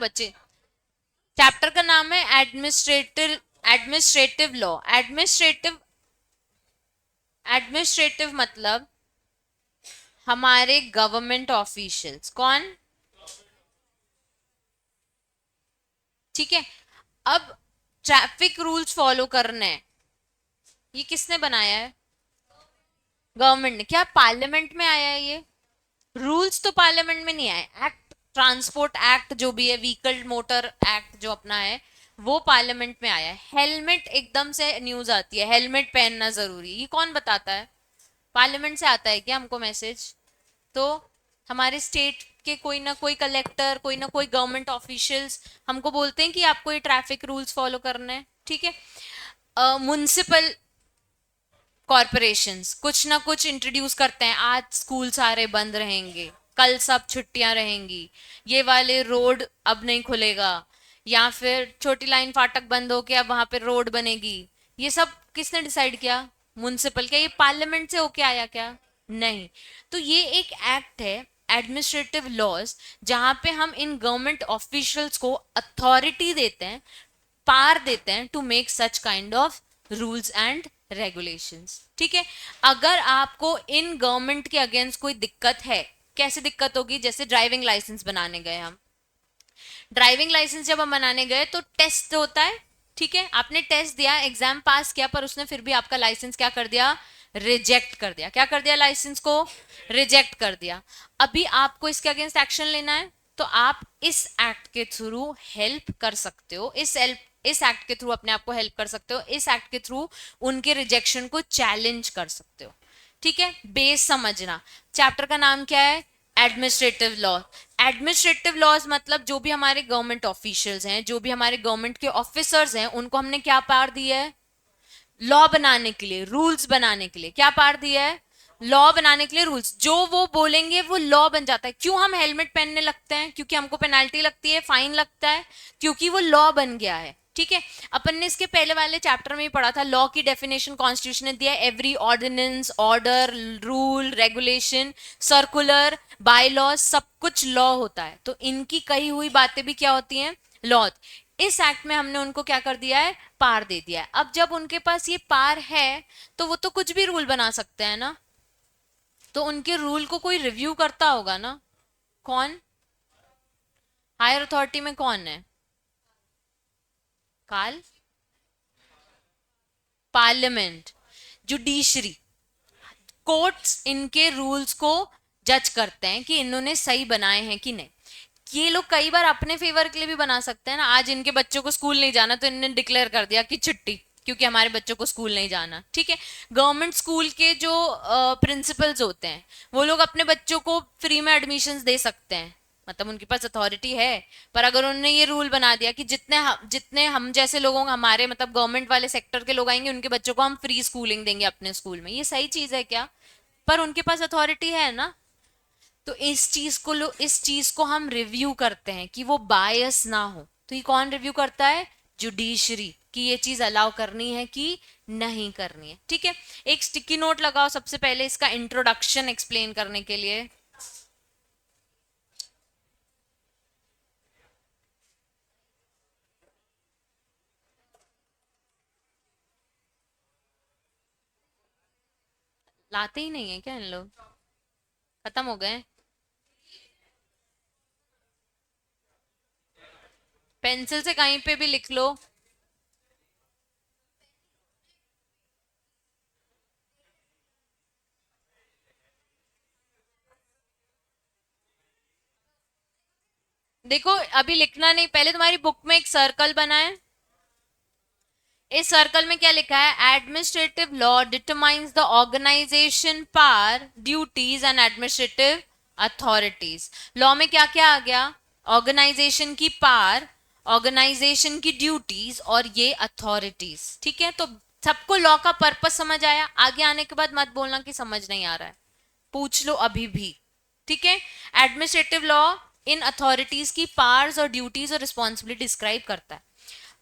बच्चे? चैप्टर का नाम है एडमिनिस्ट्रेटिव लॉ। एडमिनिस्ट्रेटिव मतलब हमारे गवर्नमेंट ऑफिशियल्स। कौन? ठीक है। अब ट्रैफिक रूल्स फॉलो करने हैं, ये किसने बनाया है? गवर्नमेंट ने। क्या पार्लियामेंट में आया है ये? रूल्स तो पार्लियामेंट में नहीं आए। एक्ट, ट्रांसपोर्ट एक्ट जो भी है, व्हीकल मोटर एक्ट जो अपना है, वो पार्लियामेंट में आया है। हेलमेट एकदम से न्यूज आती है, हेलमेट पहनना जरूरी, ये कौन बताता है? पार्लियामेंट से आता है क्या हमको मैसेज? तो हमारे स्टेट के कोई ना कोई कलेक्टर, कोई ना कोई गवर्नमेंट ऑफिशियल्स हमको बोलते हैं कि आपको ये ट्रैफिक रूल्स फॉलो करने हैं। ठीक है। म्युनिसिपल कॉरपोरेशंस कुछ ना कुछ इंट्रोड्यूस करते हैं, आज स्कूल सारे बंद रहेंगे, कल सब छुट्टियां रहेंगी, ये वाले रोड अब नहीं खुलेगा, या फिर छोटी लाइन फाटक बंद होके अब वहां पे रोड बनेगी। ये सब किसने डिसाइड किया? म्युनिसिपल। क्या ये पार्लियामेंट से होके आया क्या? नहीं। तो ये एक एक्ट है, एडमिनिस्ट्रेटिव लॉज, जहां पे हम इन गवर्नमेंट ऑफिशियल्स को अथॉरिटी देते हैं, पार देते हैं to make such kind of rules and regulations. ठीक है। अगर आपको इन गवर्नमेंट के अगेंस्ट कोई दिक्कत है, कैसे दिक्कत होगी? जैसे ड्राइविंग लाइसेंस बनाने गए हम, ड्राइविंग लाइसेंस जब हम बनाने गए तो टेस्ट होता है। ठीक है, आपने टेस्ट दिया, एग्जाम पास किया, पर उसने फिर भी आपका लाइसेंस क्या कर दिया? रिजेक्ट कर दिया। क्या कर दिया? लाइसेंस को रिजेक्ट कर दिया। अभी आपको इसके अगेंस्ट एक्शन लेना है, तो आप इस एक्ट के थ्रू हेल्प कर सकते हो, इस एक्ट के थ्रू अपने आप को हेल्प कर सकते हो, इस एक्ट के थ्रू उनके रिजेक्शन को चैलेंज कर सकते हो। ठीक है, बेस समझना। चैप्टर का नाम क्या है? Administrative law. एडमिनिस्ट्रेटिव लॉज मतलब जो भी हमारे गवर्नमेंट ऑफिशियल्स हैं, जो भी हमारे गवर्नमेंट के ऑफिसर्स हैं, उनको हमने क्या पावर दिया है? लॉ बनाने के लिए, रूल्स बनाने के लिए। क्या पावर दिया है? लॉ बनाने के लिए, रूल्स। जो वो बोलेंगे वो लॉ बन जाता है। क्यों हम हेलमेट पहनने लगते हैं? क्योंकि हमको पेनाल्टी लगती है, फाइन लगता है, क्योंकि वो लॉ बन गया है। ठीक है। अपन ने इसके पहले वाले चैप्टर में ही पढ़ा था, लॉ की डेफिनेशन कॉन्स्टिट्यूशन ने दिया है, every ordinance, order, rule, regulation, circular, by law, सब कुछ लॉ होता है। तो इनकी कही हुई बातें भी क्या होती हैं? लॉ। इस एक्ट में हमने उनको क्या कर दिया है? पार दे दिया है। अब जब उनके पास ये पार है, तो वो तो कुछ भी रूल बना सकते हैं ना। तो उनके रूल को कोई रिव्यू करता होगा ना। कौन? हायर अथॉरिटी में कौन है? काल? पार्लियामेंट। जुडिशरी, कोर्ट्स इनके रूल्स को जज करते हैं कि इन्होंने सही बनाए हैं कि नहीं। ये लोग कई बार अपने फेवर के लिए भी बना सकते हैं ना। आज इनके बच्चों को स्कूल नहीं जाना, तो इन्होंने डिक्लेयर कर दिया कि छुट्टी, क्योंकि हमारे बच्चों को स्कूल नहीं जाना। ठीक है। गवर्नमेंट स्कूल के जो प्रिंसिपल्स होते हैं, वो लोग अपने बच्चों को फ्री में एडमिशन्स दे सकते हैं, मतलब उनके पास अथॉरिटी है। पर अगर उन्होंने ये रूल बना दिया कि जितने हम जैसे लोगों, हमारे मतलब गवर्नमेंट वाले सेक्टर के लोग आएंगे, उनके बच्चों को हम फ्री स्कूलिंग देंगे अपने स्कूल में, ये सही चीज है क्या? पर उनके पास अथॉरिटी है ना। तो इस चीज को हम रिव्यू करते हैं कि वो बायस ना हो। तो ये कौन रिव्यू करता है? जुडिशरी, कि ये चीज अलाउ करनी है कि नहीं करनी है। ठीक है। एक स्टिकी नोट लगाओ सबसे पहले इसका इंट्रोडक्शन एक्सप्लेन करने के लिए। लाते ही नहीं है क्या इन लोग? खत्म हो गए? पेंसिल से कहीं पे भी लिख लो। देखो, अभी लिखना नहीं, पहले तुम्हारी बुक में एक सर्कल बना है, इस सर्कल में क्या लिखा है? Administrative law determines the organisation, power, duties and administrative authorities. Law में क्या क्या आ गया? ऑर्गेनाइजेशन की पावर, ऑर्गेनाइजेशन की ड्यूटीज, और ये अथॉरिटीज। ठीक है। तो सबको लॉ का पर्पस समझ आया? आगे आने के बाद मत बोलना कि समझ नहीं आ रहा है, पूछ लो अभी भी। ठीक है। एडमिनिस्ट्रेटिव लॉ इन अथॉरिटीज की पावर्स और ड्यूटीज और रिस्पॉन्सिबिलिटी डिस्क्राइब करता है।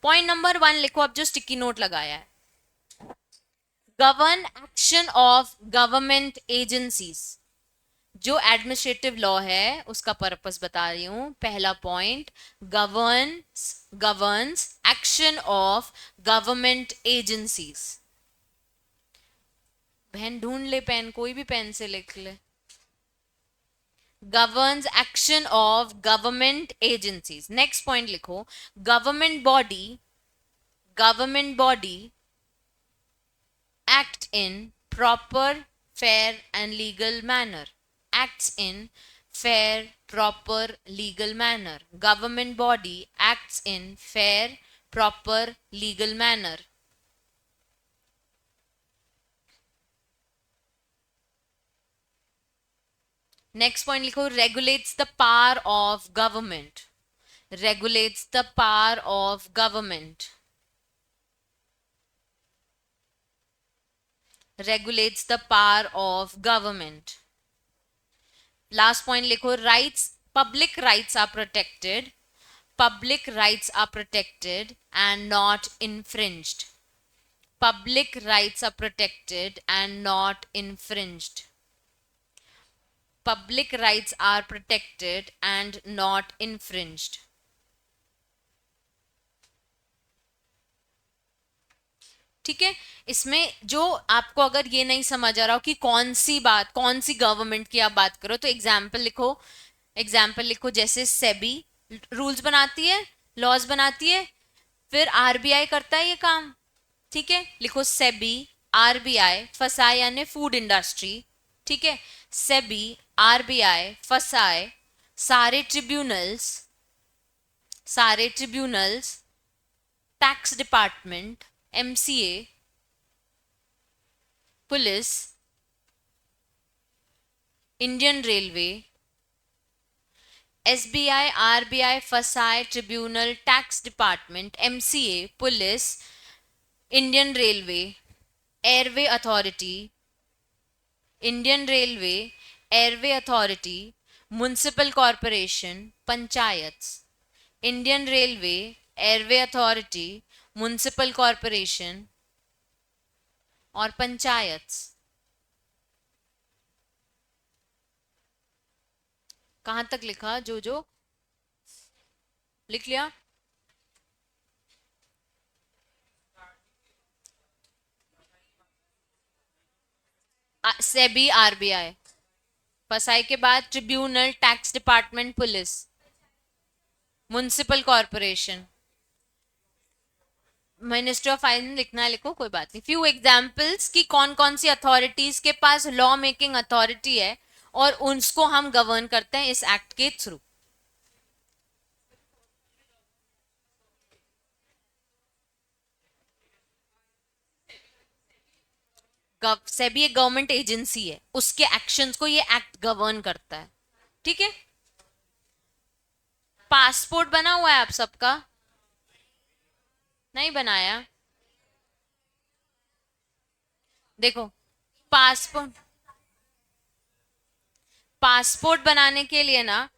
पॉइंट नंबर 1 लिखो, अब जो स्टिकी नोट लगाया है, govern action of government agencies. जो एडमिनिस्ट्रेटिव लॉ है उसका पर्पस बता रही हूं। पहला point, governs action of government agencies. बहन ढूंढ ले पेन, कोई भी पेन से लिख ले। governs action of government agencies। Next point लिखो, government body act in proper, fair and legal manner। acts in fair, proper, legal manner। government body acts in fair, proper, legal manner। Next point लिखो, regulates the power of government। regulates the power of government। regulates the power of government। Last point लिखो, rights, public rights are protected. public rights are protected and not infringed। public rights are protected and not infringed। public rights are protected and not infringed। ठीक है। इसमें जो आपको अगर ये नहीं समझ आ रहा हो कि कौन सी बात, कौन सी गवर्नमेंट की आप बात करो, तो एग्जाम्पल लिखो। एग्जाम्पल लिखो, जैसे सेबी रूल्स बनाती है, लॉज बनाती है, फिर आरबीआई करता है ये काम। ठीक है, लिखो सेबी, आरबीआई, फसाए यानी फूड इंडस्ट्री। ठीक है, सेबी, आरबीआई, फसाए, सारे tribunals, tax department, MCA, police, Indian railway, SBI, RBI, FSSAI, tribunal, tax department, MCA, police, Indian railway, airway authority, Indian railway, airway authority, municipal corporation, panchayat. Indian railway, airway authority, municipal corporation और पंचायत। कहां तक लिखा? जो लिख लिया? SEBI, RBI, फसाई के बाद tribunal, tax department, police, municipal corporation, ministry of finance लिखना है, लिखो, कोई बात नहीं। फ्यू एग्जाम्पल्स कि कौन कौन सी अथॉरिटीज के पास लॉ मेकिंग अथॉरिटी है और उसको हम गवर्न करते हैं इस एक्ट के थ्रू। सेबी एक गवर्नमेंट एजेंसी है, उसके एक्शंस को ये एक्ट गवर्न करता है। ठीक है, पासपोर्ट बना हुआ है आप सबका? नहीं बनाया? देखो, पासपोर्ट पासपोर्ट बनाने के लिए ना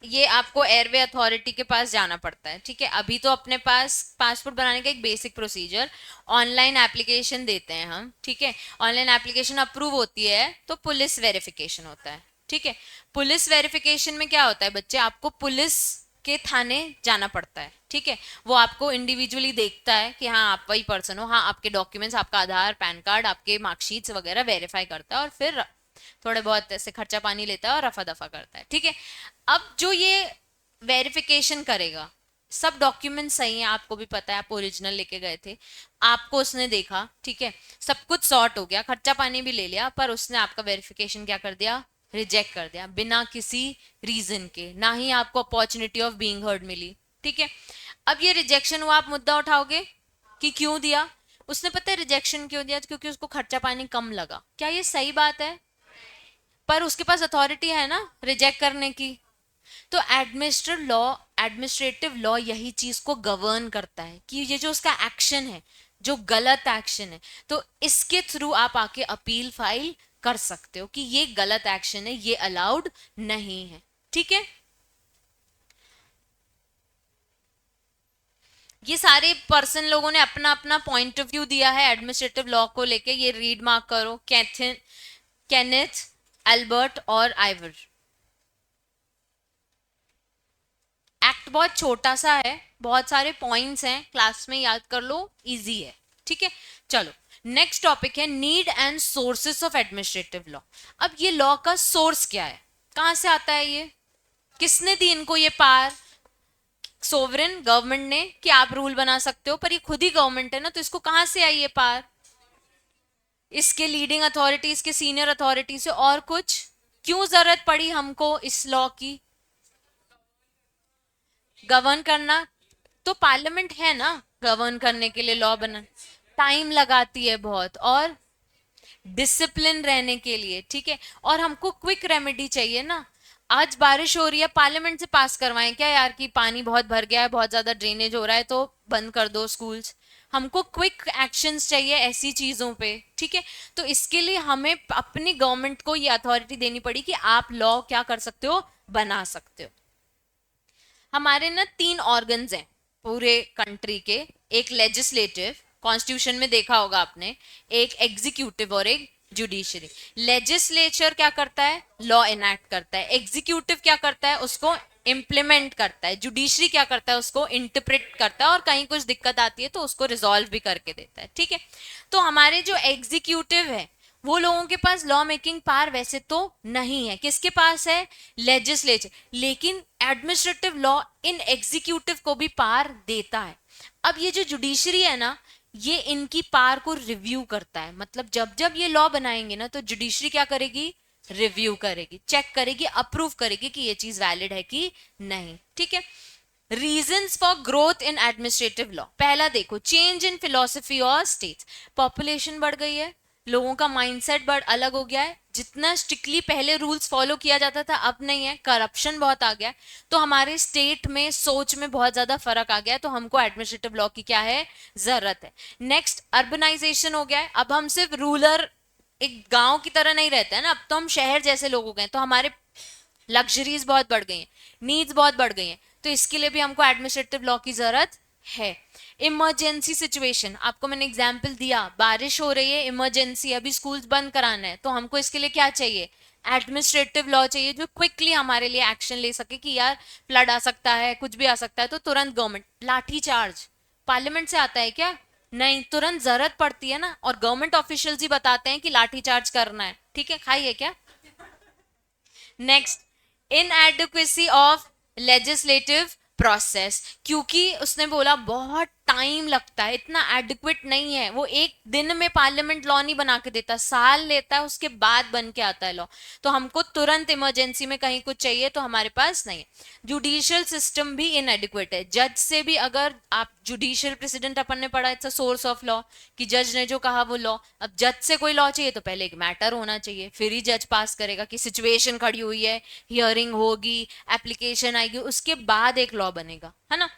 ये आपको एयरवे अथॉरिटी के पास जाना पड़ता है। ठीक है, अभी तो अपने पास पासपोर्ट बनाने का एक बेसिक प्रोसीजर, ऑनलाइन एप्लीकेशन देते हैं हम। ठीक है, ऑनलाइन एप्लीकेशन अप्रूव होती है तो पुलिस वेरिफिकेशन होता है। ठीक है, पुलिस वेरिफिकेशन में क्या होता है बच्चे, आपको पुलिस के थाने जाना पड़ता है। ठीक है, वो आपको इंडिविजुअली देखता है कि हाँ आप वही पर्सन हो, हाँ आपके डॉक्यूमेंट्स, आपका आधार, पैन कार्ड, आपके मार्कशीट्स वगैरह वेरीफाई करता है और फिर थोड़े बहुत ऐसे खर्चा पानी लेता है और रफा दफा करता है। ठीक है, अब जो ये वेरिफिकेशन करेगा, सब डॉक्यूमेंट सही है, आपको भी पता है, आप ओरिजिनल लेके गए थे, आपको उसने देखा, ठीक है, सब कुछ सॉर्ट हो गया, खर्चा पानी भी ले लिया, पर उसने आपका वेरिफिकेशन क्या कर दिया, रिजेक्ट कर दिया, बिना किसी रीजन के, ना ही आपको अपॉर्चुनिटी ऑफ बीइंग हर्ड मिली। ठीक है, अब ये रिजेक्शन हुआ, आप मुद्दा उठाओगे कि क्यों दिया उसने, पता है रिजेक्शन क्यों दिया, क्योंकि उसको खर्चा पानी कम लगा। क्या ये सही बात है? पर उसके पास अथॉरिटी है ना रिजेक्ट करने की। तो एडमिनिस्ट्रेटिव लॉ यही चीज को गवर्न करता है कि ये जो उसका एक्शन है, जो गलत एक्शन है, तो इसके थ्रू आप आके अपील फाइल कर सकते हो कि ये गलत एक्शन है, ये अलाउड नहीं है। ठीक है, ये सारे पर्सन लोगों ने अपना अपना पॉइंट ऑफ व्यू दिया है एडमिनिस्ट्रेटिव लॉ को लेके। ये रीड मार्क करो, केनेथ एल्बर्ट और आइवर। एक्ट बहुत छोटा सा है, बहुत सारे पॉइंट्स हैं, क्लास में याद कर लो, इजी है। ठीक है, चलो नेक्स्ट टॉपिक है need and sources of administrative law. अब ये लॉ का सोर्स क्या है, कहां से आता है ये, किसने दी इनको ये पावर, सोवरेन गवर्नमेंट ने कि आप रूल बना सकते हो, पर ये खुद ही गवर्नमेंट है ना, तो इसको कहां से आई ये पावर, इसके लीडिंग अथॉरिटीज के सीनियर अथॉरिटी से, और कुछ क्यों जरूरत पड़ी हमको इस लॉ की, गवर्न करना, तो पार्लियामेंट है ना गवर्न करने के लिए, लॉ बना, टाइम लगाती है बहुत, और डिसिप्लिन रहने के लिए। ठीक है, और हमको क्विक रेमेडी चाहिए ना, आज बारिश हो रही है, पार्लियामेंट से पास करवाएं क्या यार कि पानी बहुत भर गया है, बहुत ज्यादा ड्रेनेज हो रहा है, तो बंद कर दो स्कूल्स, हमको क्विक एक्शंस चाहिए ऐसी चीजों पे। ठीक है, तो इसके लिए हमें अपनी गवर्नमेंट को ये अथॉरिटी देनी पड़ी कि आप लॉ क्या कर सकते हो, बना सकते हो। हमारे ना 3 ऑर्गन्स हैं पूरे कंट्री के, एक लेजिस्लेटिव, कॉन्स्टिट्यूशन में देखा होगा आपने, एक एग्जीक्यूटिव और एक जुडिशरी। लेजिस्लेचर क्या करता है, लॉ इनैक्ट करता है, एग्जीक्यूटिव क्या करता है, उसको इम्प्लीमेंट करता है, जुडिशरी क्या करता है, उसको इंटरप्रेट करता है, और कहीं कुछ दिक्कत आती है तो उसको रिजॉल्व भी करके देता है। ठीक है, तो हमारे जो एग्जीक्यूटिव है वो लोगों के पास लॉ मेकिंग पावर वैसे तो नहीं है, किसके पास है, लेजिस्लेचर, लेकिन एडमिनिस्ट्रेटिव लॉ इन एग्जीक्यूटिव को भी पावर देता है। अब ये जो जुडिशरी है ना, ये इनकी पावर को रिव्यू करता है, मतलब जब जब ये लॉ बनाएंगे ना, तो जुडिशरी क्या करेगी, रिव्यू करेगी, चेक करेगी, अप्रूव करेगी कि ये चीज वैलिड है कि नहीं। ठीक है, reasons for growth in administrative law, पहला देखो, चेंज इन फिलोसफी और स्टेट्स, पॉपुलेशन बढ़ गई है, लोगों का माइंडसेट बढ़ अलग हो गया है, जितना स्ट्रिक्टली पहले रूल्स फॉलो किया जाता था अब नहीं है, करप्शन बहुत आ गया है, तो हमारे स्टेट में सोच में बहुत ज्यादा फर्क आ गया है, तो हमको एडमिनिस्ट्रेटिव लॉ की क्या है, जरूरत है। नेक्स्ट, अर्बनाइजेशन हो गया है, अब हम सिर्फ रूरल एक गांव की तरह नहीं रहते हैं ना, अब तो हम शहर जैसे लोग हो गए, तो हमारे लग्जरीज बहुत बढ़ गई हैं, नीड्स बहुत बढ़ गई हैं, तो इसके लिए भी हमको एडमिनिस्ट्रेटिव लॉ की जरूरत है। इमरजेंसी सिचुएशन, आपको मैंने एग्जांपल दिया, बारिश हो रही है, इमरजेंसी, अभी स्कूल्स बंद कराना है, तो हमको इसके लिए क्या चाहिए, एडमिनिस्ट्रेटिव लॉ चाहिए, जो क्विकली हमारे लिए एक्शन ले सके कि यार फ्लड आ सकता है, कुछ भी आ सकता है, तो तुरंत गवर्नमेंट, लाठी चार्ज पार्लियामेंट से आता है क्या, नहीं, तुरंत जरूरत पड़ती है ना, और गवर्नमेंट ऑफिशियल्स ही बताते हैं कि लाठी चार्ज करना है। ठीक है, खाइए क्या। Next, inadequacy of legislative process, क्योंकि उसने बोला बहुत टाइम लगता है, इतना एडिक्वेट नहीं है, वो एक दिन में पार्लियामेंट लॉ नहीं बना के देता, साल लेता है, उसके बाद बन के आता है लॉ, तो हमको तुरंत इमरजेंसी में कहीं कुछ चाहिए तो हमारे पास नहीं है। जुडिशियल सिस्टम भी इनएडिक्वेट है, जज से भी, अगर आप जुडिशियल प्रेसिडेंट अपन ने पढ़ा, it's a source of law, कि जज ने जो कहा वो लॉ, अब जज से कोई लॉ चाहिए तो पहले एक मैटर होना चाहिए, फिर ही जज पास करेगा कि सिचुएशन खड़ी हुई है, हियरिंग होगी, एप्लीकेशन आएगी, उसके बाद एक लॉ बनेगा, है ना।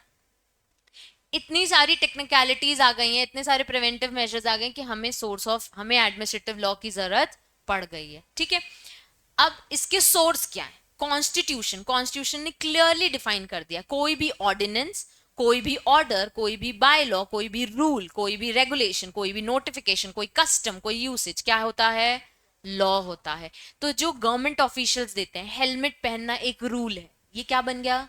इतनी सारी टेक्निकलिटीज आ गई हैं, इतने सारे प्रिवेंटिव मेजर्स आ गए कि हमें सोर्स ऑफ, हमें एडमिनिस्ट्रेटिव लॉ की जरूरत पड़ गई है। ठीक है, अब इसके सोर्स क्या है, कॉन्स्टिट्यूशन, कॉन्स्टिट्यूशन ने क्लियरली डिफाइन कर दिया, कोई भी ऑर्डिनेंस, कोई भी ऑर्डर, कोई भी बाय लॉ, कोई भी रूल, कोई भी रेगुलेशन, कोई भी नोटिफिकेशन, कोई कस्टम, कोई यूसेज क्या होता है, लॉ होता है। तो जो गवर्नमेंट ऑफिशियल्स देते हैं, हेलमेट पहनना एक रूल है, ये क्या बन गया,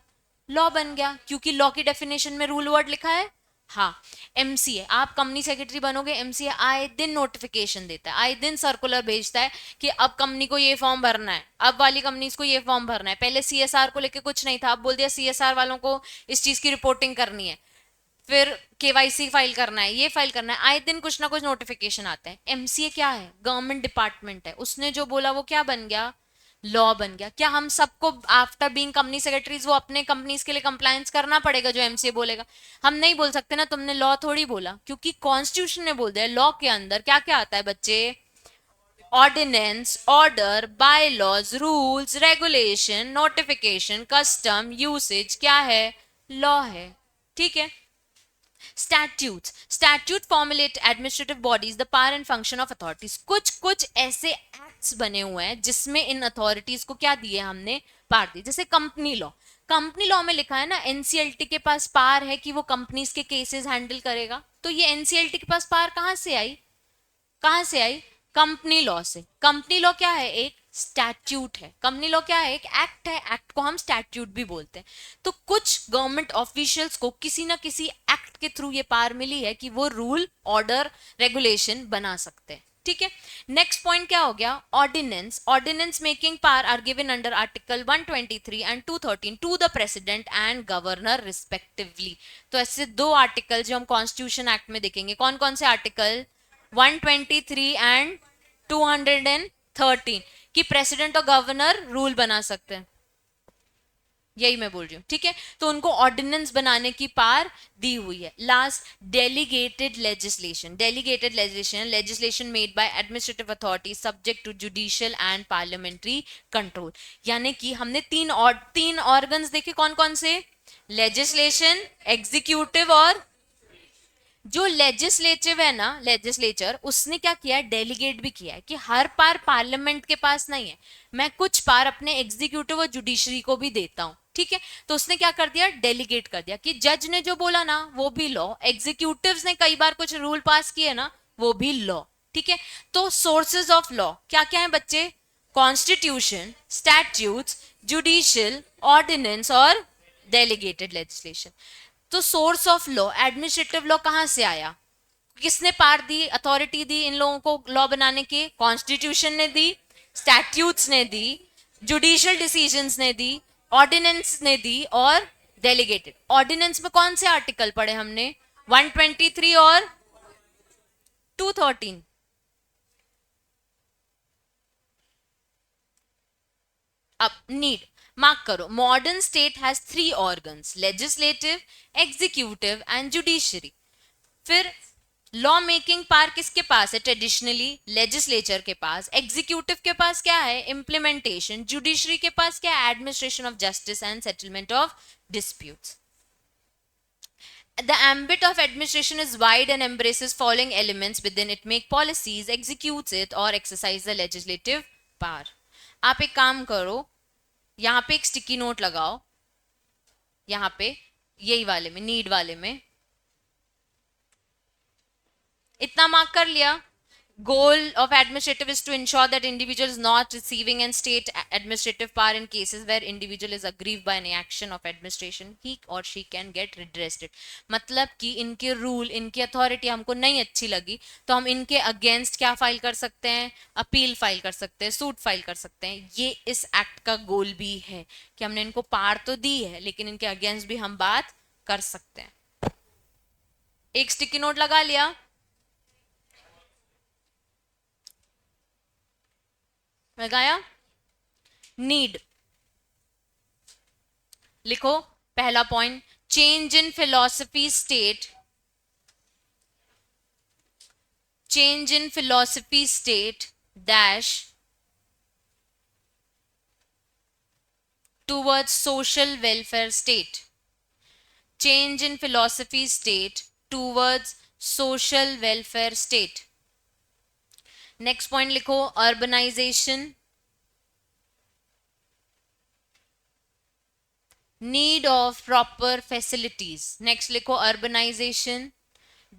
लॉ बन गया, क्योंकि लॉ की डेफिनेशन में रूल वर्ड लिखा है। हाँ, एमसीए, आप कंपनी सेक्रेटरी बनोगे, एमसीए आए दिन नोटिफिकेशन देता है, आए दिन सर्कुलर भेजता है कि अब कंपनी को ये फॉर्म भरना है, अब वाली कंपनीज को ये फॉर्म भरना है, पहले सीएसआर को लेके कुछ नहीं था, अब बोल दिया सीएसआर वालों को इस चीज की रिपोर्टिंग करनी है, फिर केवाईसी फाइल करना है, ये फाइल करना है, आए दिन कुछ ना कुछ नोटिफिकेशन आते हैं। एमसीए क्या है, गवर्नमेंट डिपार्टमेंट है, उसने जो बोला वो क्या बन गया, लॉ बन गया। क्या हम सबको आफ्टर बीइंग कंपनी सेक्रेटरीज वो अपने कंपनीज के लिए कंप्लायंस करना पड़ेगा जो एमसीए बोलेगा, हम नहीं बोल सकते ना, तुमने लॉ थोड़ी बोला, क्योंकि कॉन्स्टिट्यूशन ने बोल दिया। लॉ के अंदर क्या क्या आता है बच्चे, ordinance, order, by laws, rules, regulation, notification, custom, usage, क्या है, लॉ है। ठीक है, statute formulate administrative bodies the power and function of authorities, कुछ कुछ ऐसे एक्ट्स बने हुए हैं जिसमें इन अथॉरिटीज को क्या दिए हमने, पावर दी। जैसे कंपनी लॉ, कंपनी लॉ में लिखा है ना, एनसीएलटी के पास पावर है कि वो कंपनीज के केसेस हैंडल करेगा, तो ये एनसीएलटी के पास पावर कहां से आई, कहां से आई, कंपनी लॉ से। कंपनी लॉ क्या है, एक स्टैट्यूट है। कंपनी लॉ क्या है? एक एक्ट है, एक्ट को हम स्टैट्यूट भी बोलते हैं। तो कुछ गवर्नमेंट ऑफिशियल्स को किसी ना किसी एक्ट के थ्रू ये पावर मिली है कि वो रूल, ऑर्डर, रेगुलेशन बना सकते हैं। ठीक है, नेक्स्ट पॉइंट क्या हो गया? Ordinance. Ordinance making power are given under article 123 and 213 to the president and governor respectively. तो ऐसे दो आर्टिकल जो हम कॉन्स्टिट्यूशन एक्ट में देखेंगे, कौन कौन से आर्टिकल? 123 एंड 213, कि प्रेसिडेंट और गवर्नर रूल बना सकते हैं, यही मैं बोल रही हूँ। ठीक है, तो उनको ऑर्डिनेंस बनाने की पावर दी हुई है। Last, delegated legislation. Delegated legislation, legislation made by administrative authority subject to judicial and parliamentary control. यानी कि हमने तीन ऑर्गन्स देखे, कौन कौन से? लेजिस्लेशन, एग्जीक्यूटिव और जो लेजिस्लेटिव है ना, लेजिस्लेचर, उसने क्या किया है? डेलीगेट भी किया है कि हर पार पार्लियामेंट के पास नहीं है, मैं कुछ पार अपने एग्जीक्यूटिव और जुडिशरी को भी देता हूं। ठीक है, तो उसने क्या कर दिया? डेलीगेट कर दिया कि जज ने जो बोला ना वो भी लॉ, एग्जीक्यूटिव्स ने कई बार कुछ रूल पास किए ना वो भी लॉ। ठीक है, तो सोर्सेज ऑफ लॉ क्या क्या है बच्चे? कॉन्स्टिट्यूशन, स्टैट्यूट्स, जुडिशियल, ऑर्डिनेंस और डेलीगेटेड लेजिस्लेशन। तो source of law, administrative law कहां से आया? किसने पार दी, अथॉरिटी दी इन लोगों को लॉ बनाने की? कॉन्स्टिट्यूशन ने दी, स्टैट्यूट्स ने दी, जुडिशियल डिसीजंस ने दी, ऑर्डिनेंस ने दी और डेलीगेटेड। ऑर्डिनेंस में कौन से आर्टिकल पढ़े हमने? 123 और 213। अब नीड मार्क करो, modern state has 3 organs, legislative, executive and judiciary. फिर लॉ मेकिंग पावर किसके पास है? ट्रेडिशनली लेजिस्लेचर के पास। एग्जीक्यूटिव के पास क्या है? इंप्लीमेंटेशन। जुडिशरी के पास क्या है? Administration of justice and settlement of disputes. The ambit of administration is wide and embraces following elements within it: make policies, executes it or exercise the legislative power. आप एक काम करो, यहां पे एक स्टिकी नोट लगाओ, यहां पे यही वाले में, नीड वाले में, इतना मार्क कर लिया। Goal of administrative is to ensure that individual is not receiving and state administrative power in cases where individual is aggrieved by any action of administration, he or she can get redressed. मतलब कि इनके rule, इनकी authority हमको नहीं अच्छी लगी तो हम इनके अगेंस्ट क्या फाइल कर सकते हैं? अपील फाइल कर सकते हैं, सूट फाइल कर सकते हैं। ये इस एक्ट का गोल भी है कि हमने इनको पावर तो दी है लेकिन इनके अगेंस्ट भी हम बात कर सकते हैं। एक स्टिकी नोट लगा लिया, लगाया। नीड लिखो, पहला point, change in philosophy state, change in philosophy state dash towards social welfare state. Change in philosophy state towards social welfare state. Next point लिखो, urbanisation, need of proper facilities. Next लिखो, urbanisation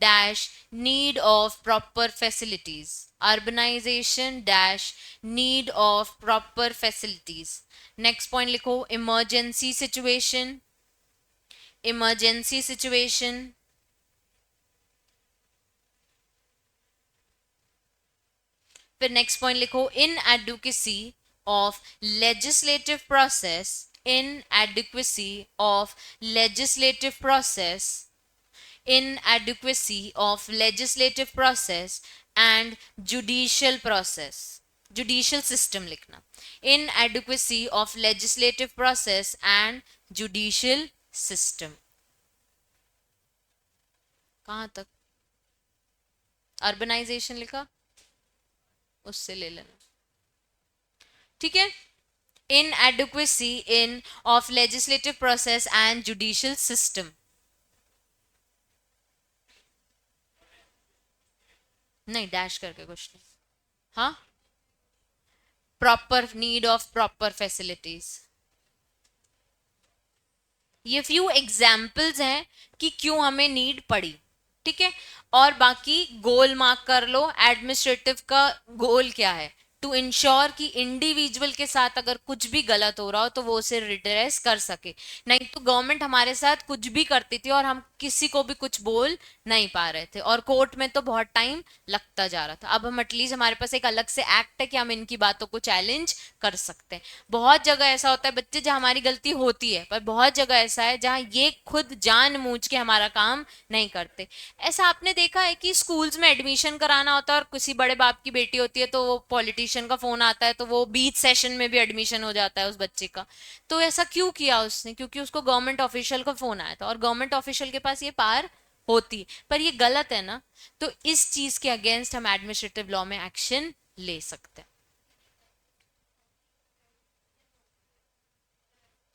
dash need of proper facilities. Urbanisation dash need of proper facilities. Next point लिखो, emergency situation, emergency situation. फिर next point लिखो, inadequacy of legislative process, inadequacy of legislative process, inadequacy of legislative process and judicial process, judicial system लिखना, inadequacy of legislative process and judicial system। कहां तक? Urbanisation लिखा, उससे ले लेना। ठीक है, inadequacy in of legislative process and judicial system। नहीं, डैश करके कुछ नहीं। हाँ, proper need of proper facilities. ये फ्यू एग्जाम्पल्स हैं कि क्यों हमें नीड पड़ी। ठीक है, और बाकी गोल मार्क कर लो, एडमिनिस्ट्रेटिव का गोल क्या है? टू इंश्योर कि इंडिविजुअल के साथ अगर कुछ भी गलत हो रहा हो तो वो उसे रिड्रेस कर सके। नहीं तो गवर्नमेंट हमारे साथ कुछ भी करती थी और हम किसी को भी कुछ बोल नहीं पा रहे थे, और कोर्ट में तो बहुत टाइम लगता जा रहा था। अब हम एटलीस्ट हमारे पास एक अलग से एक्ट है कि हम इनकी बातों को चैलेंज कर सकते हैं। बहुत जगह ऐसा होता है बच्चे जहां हमारी गलती होती है, पर बहुत जगह ऐसा है जहां ये खुद जानबूझ के हमारा काम नहीं करते। ऐसा आपने देखा है कि स्कूल्स में एडमिशन कराना होता है और किसी बड़े बाप की बेटी होती है तो वो पॉलिटिशियन का फोन आता है तो वो बीच सेशन में भी एडमिशन हो जाता है उस बच्चे का। तो ऐसा क्यों किया उसने? क्योंकि उसको गवर्नमेंट ऑफिशियल का फोन आया था, और गवर्नमेंट ऑफिशियल के पास ये पावर होती है। पर ये गलत है ना, तो इस चीज के अगेंस्ट हम एडमिनिस्ट्रेटिव लॉ में एक्शन ले सकते हैं।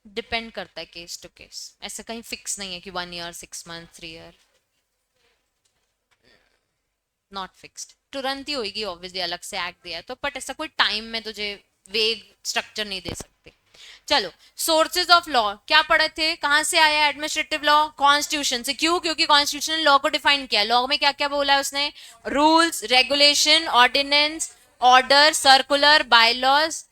डिपेंड करता है केस टू केस, ऐसा कहीं फिक्स नहीं है कि 1 year, 6 month, 3 year, not fixed. तुरंत ही होगी ऑब्वियसली, अलग से एक्ट दिया है तो, बट ऐसा कोई टाइम में तुझे वेग स्ट्रक्चर नहीं दे सकते। चलो, सोर्सेज ऑफ लॉ क्या पढ़े थे, कहां से आया एडमिनिस्ट्रेटिव लॉ? कॉन्स्टिट्यूशन से। क्यों? क्योंकि कॉन्स्टिट्यूशन ने लॉ को डिफाइन किया। लॉ में क्या क्या बोला है उसने? Rules, regulation, ordinance, order, circular, bylaws,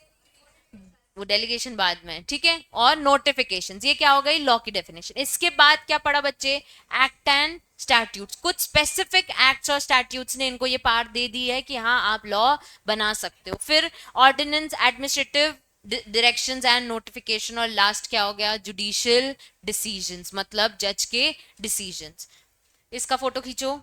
वो डेलीगेशन बाद में, ठीक है, और नोटिफिकेशंस। ये क्या हो गई? लॉ की डेफिनेशन। इसके बाद क्या पढ़ा बच्चे? Act and statutes. कुछ स्पेसिफिक एक्ट्स और स्टैट्यूट्स ने इनको ये पावर दे दी है कि हाँ आप लॉ बना सकते हो। फिर ordinance, administrative directions and notification, और लास्ट क्या हो गया? जुडिशियल डिसीजंस, मतलब जज के डिसीजंस। इसका फोटो खींचो।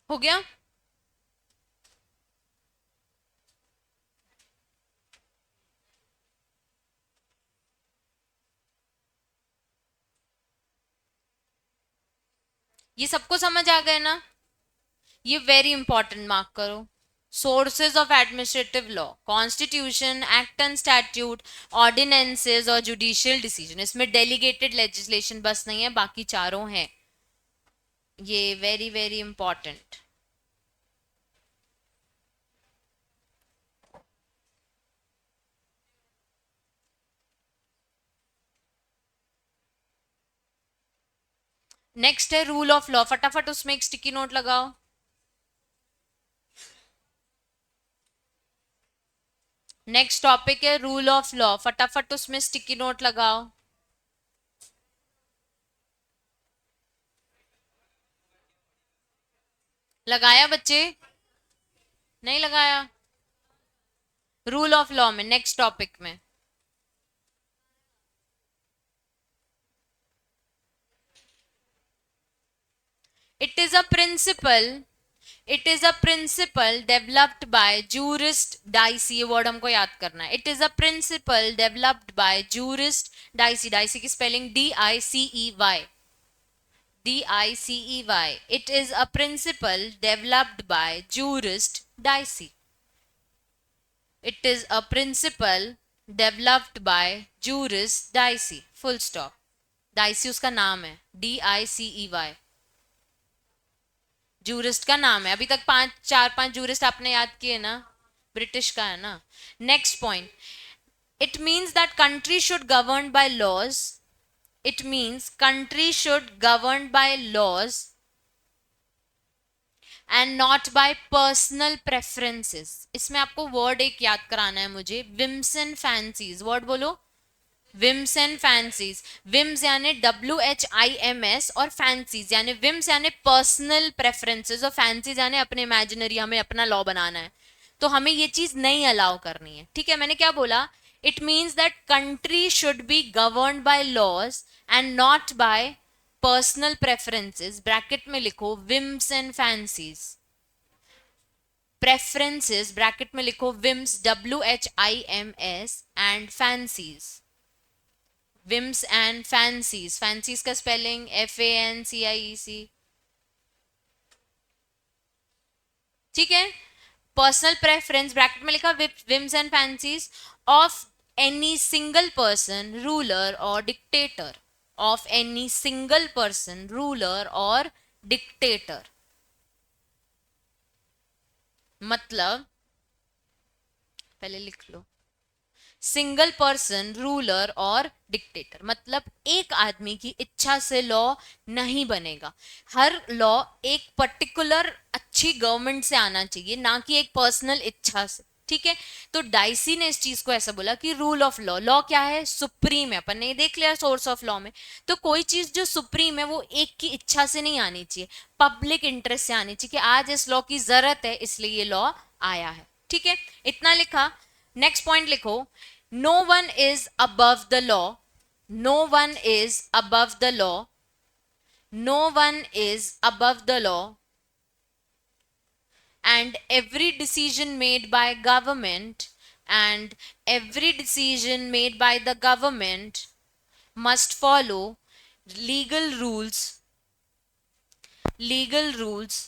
हो गया? ये सबको समझ आ गए ना? ये वेरी इंपॉर्टेंट, मार्क करो। Sources of administrative law: constitution, act and statute, ordinances और जुडिशियल डिसीजन। इसमें डेलीगेटेड लेजिस्लेशन बस नहीं है, बाकी चारों हैं। ये वेरी वेरी इंपॉर्टेंट। नेक्स्ट है रूल ऑफ लॉ। फटाफट उसमें एक स्टिकी नोट लगाओ। नेक्स्ट टॉपिक है रूल ऑफ लॉ, फटाफट उसमें स्टिकी नोट लगाओ। लगाया बच्चे? नहीं लगाया? रूल ऑफ लॉ में नेक्स्ट टॉपिक में it is a principal, it is a principle developed by jurist Dicey. ये वर्ड हमको याद करना है। It is a principle developed by jurist Dicey. Dicey की spelling DICEY, DICEY। It is a principle developed by jurist Dicey. It is a principle developed by jurist Dicey, full stop. Dicey उसका नाम है, DICEY jurist का नाम है। अभी तक 4-5 jurist आपने याद किए ना? ब्रिटिश का है ना? Next point: it means that country should govern by laws. It means country should govern by laws and not by personal preferences. इसमें आपको वर्ड एक याद कराना है मुझे, विम्स एंड फैंसीज। वर्ड बोलो। Whims and fancies. विम्स यानी WHIMS, और फैंसीज यानी विम्स यानी पर्सनल प्रेफरेंसेस, और फैंसीज यानी अपने इमेजिनरी, हमें अपना लॉ बनाना है तो हमें ये चीज नहीं अलाउ करनी है। ठीक है, मैंने क्या बोला? It means that country should be govern by laws and not by personal preferences. Bracket में लिखो whims and fancies. Preferences bracket में लिखो whims, WHIMS, and fancies, whims and fancies. Fancies का स्पेलिंग FANCIEC। ठीक है, पर्सनल प्रेफरेंस ब्रैकेट में लिखा whims and fancies of any single person, ruler और dictator. Of any single person, ruler और dictator. मतलब पहले लिख लो, सिंगल पर्सन रूलर और डिक्टेटर, मतलब एक आदमी की इच्छा से लॉ नहीं बनेगा। हर लॉ एक पर्टिकुलर अच्छी गवर्नमेंट से आना चाहिए, ना कि एक पर्सनल इच्छा से। ठीक है, तो डाइसी ने इस चीज को ऐसा बोला कि रूल ऑफ लॉ, लॉ क्या है, सुप्रीम है। अपन ने देख लिया सोर्स ऑफ लॉ में, तो कोई चीज जो सुप्रीम है वो एक की इच्छा से नहीं आनी चाहिए, पब्लिक इंटरेस्ट से आनी चाहिए कि आज इस लॉ की जरूरत है इसलिए ये लॉ आया है। ठीक है, इतना लिखा। नेक्स्ट पॉइंट लिखो, no one is above the law, no one is above the law, no one is above the law, and every decision made by government, and every decision made by the government must follow legal rules, legal rules,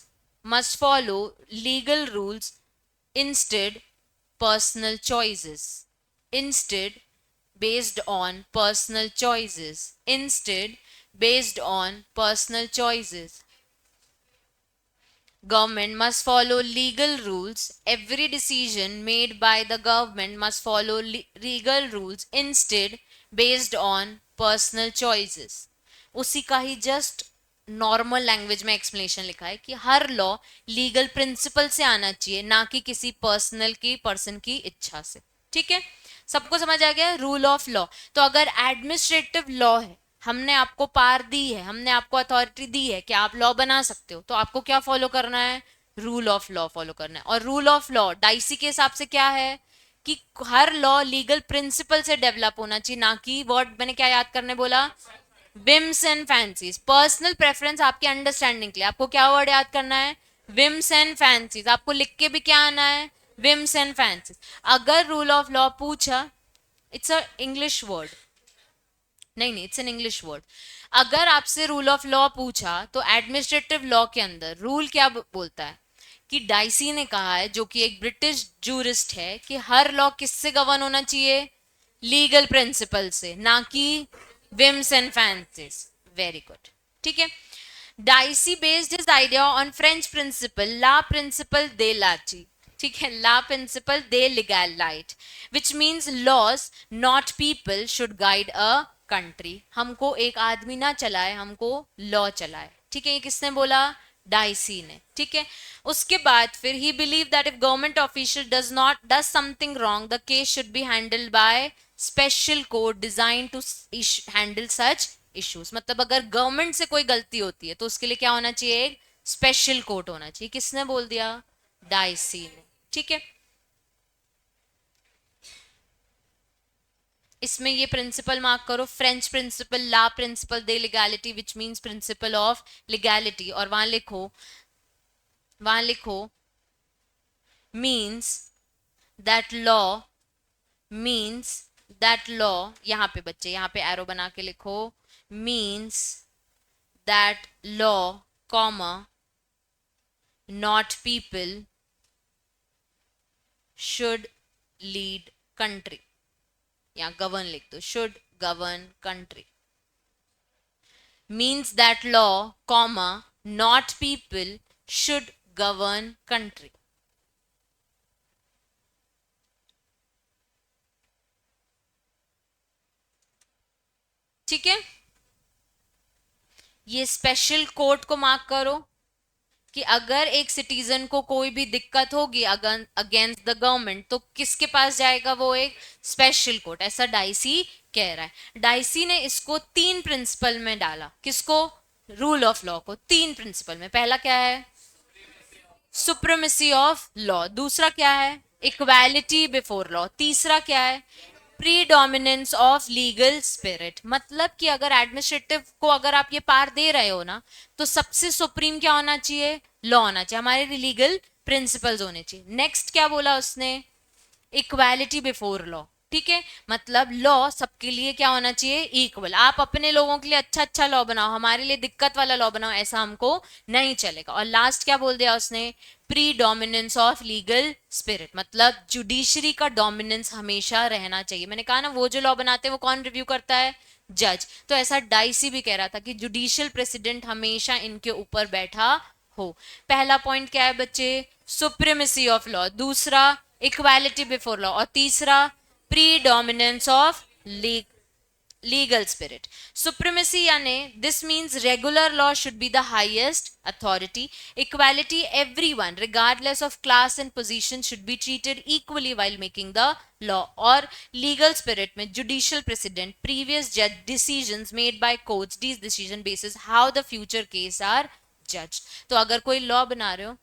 must follow legal rules, instead personal choices, instead based on personal choices, instead based on personal choices. Government must follow legal rules. Every decision made by the government must follow legal rules, instead based on personal choices. उसी का ही just normal language में explanation लिखा है कि हर law legal principal से आना चाहिए, ना कि किसी पर्सनल की पर्सन की इच्छा से। ठीक है, सबको समझ आ गया रूल ऑफ लॉ। तो अगर एडमिनिस्ट्रेटिव लॉ है, हमने आपको पावर दी है, हमने आपको अथॉरिटी दी है कि आप लॉ बना सकते हो, तो आपको क्या फॉलो करना है, रूल ऑफ लॉ फॉलो करना है। और रूल ऑफ लॉ डाइसी के हिसाब से क्या है कि हर लॉ लीगल प्रिंसिपल से डेवलप होना चाहिए, ना कि वर्ड मैंने क्या याद करने बोला, whims and fancies. Personal preference आपके अंडरस्टैंडिंग के लिए आपको क्या वर्ड याद करना है, विम्स एंड फैंसीज। आपको लिख के भी क्या आना है, विम्स एंड फैंसीज। अगर रूल ऑफ लॉ पूछा, इट्स अ इंग्लिश वर्ड, नहीं इट्स एन इंग्लिश वर्ड। अगर आपसे रूल ऑफ लॉ पूछा तो एडमिनिस्ट्रेटिव लॉ के अंदर रूल क्या बोलता है कि डाइसी ने कहा है, जो कि एक ब्रिटिश जूरिस्ट है, कि हर लॉ किससे गवर्न होना चाहिए, लीगल प्रिंसिपल से, ना कि whims and fancies. Very good. ठीक है, Dicey based his idea on French principle ला प्रिंसिपल दे लाची। ठीक है, ला प्रिंसिपल दे लीगैलाइट, which means laws not people should guide a country. हमको एक आदमी ना चलाए, हमको लॉ चलाए। ठीक है, ये किसने बोला, डाइसी ने। ठीक है, उसके बाद फिर he believe that if government official does something wrong, the case should be handled by special court design to handle such issues. मतलब अगर गवर्नमेंट से कोई गलती होती है तो उसके लिए क्या होना चाहिए, एक स्पेशल कोर्ट होना चाहिए। किसने बोल दिया, डाइसी ने। ठीक है, इसमें ये प्रिंसिपल मार्क करो, फ्रेंच प्रिंसिपल ला प्रिंसिपल दे legality, which means principle of legality. और वहां लिखो, वहां लिखो means that law, means that law, यहां पे बच्चे यहां पे एरो बना के लिखो, means that law comma not people should lead country, या गवर्न लिख दो, should govern country. Means that law comma not people should govern country. ठीक है, ये स्पेशल कोर्ट को मार्क करो कि अगर एक सिटीजन को कोई भी दिक्कत होगी अगेंस्ट द गवर्नमेंट तो किसके पास जाएगा, वो एक स्पेशल कोर्ट। ऐसा डाइसी कह रहा है। डाइसी ने इसको 3 प्रिंसिपल में डाला, किसको, रूल ऑफ लॉ को 3 प्रिंसिपल में। पहला क्या है, सुप्रीमेसी ऑफ लॉ। दूसरा क्या है, इक्वालिटी बिफोर लॉ। तीसरा क्या है, प्रीडोमिनेंस ऑफ लीगल स्पिरिट। मतलब कि अगर एडमिनिस्ट्रेटिव को अगर आप ये पार दे रहे हो ना, तो सबसे सुप्रीम क्या होना चाहिए, लॉ होना चाहिए, हमारे लीगल प्रिंसिपल्स होने चाहिए। नेक्स्ट क्या बोला उसने, इक्वालिटी बिफोर लॉ। ठीक है, मतलब लॉ सबके लिए क्या होना चाहिए, इक्वल। आप अपने लोगों के लिए अच्छा अच्छा लॉ बनाओ, हमारे लिए दिक्कत वाला लॉ बनाओ, ऐसा हमको नहीं चलेगा। और लास्ट क्या बोल दिया उसने, pre dominance of legal spirit, मतलब जुडिशरी का डोमिनेंस हमेशा रहना चाहिए। मैंने कहा ना, वो जो लॉ बनाते हैं वो कौन रिव्यू करता है, जज। तो ऐसा डाइसी भी कह रहा था कि जुडिशियल प्रेसिडेंट हमेशा इनके ऊपर बैठा हो। पहला पॉइंट क्या है बच्चे, सुप्रीमेसी ऑफ लॉ। दूसरा इक्वालिटी बिफोर लॉ, और तीसरा predominance of legal spirit, supremacy, यानी this means regular law should be the highest authority, equality, everyone regardless of class and position should be treated equally while making the law, और legal spirit में judicial president, previous जज decisions made by courts, this decision basis how the future case are जज। तो अगर कोई law बना रहे हो,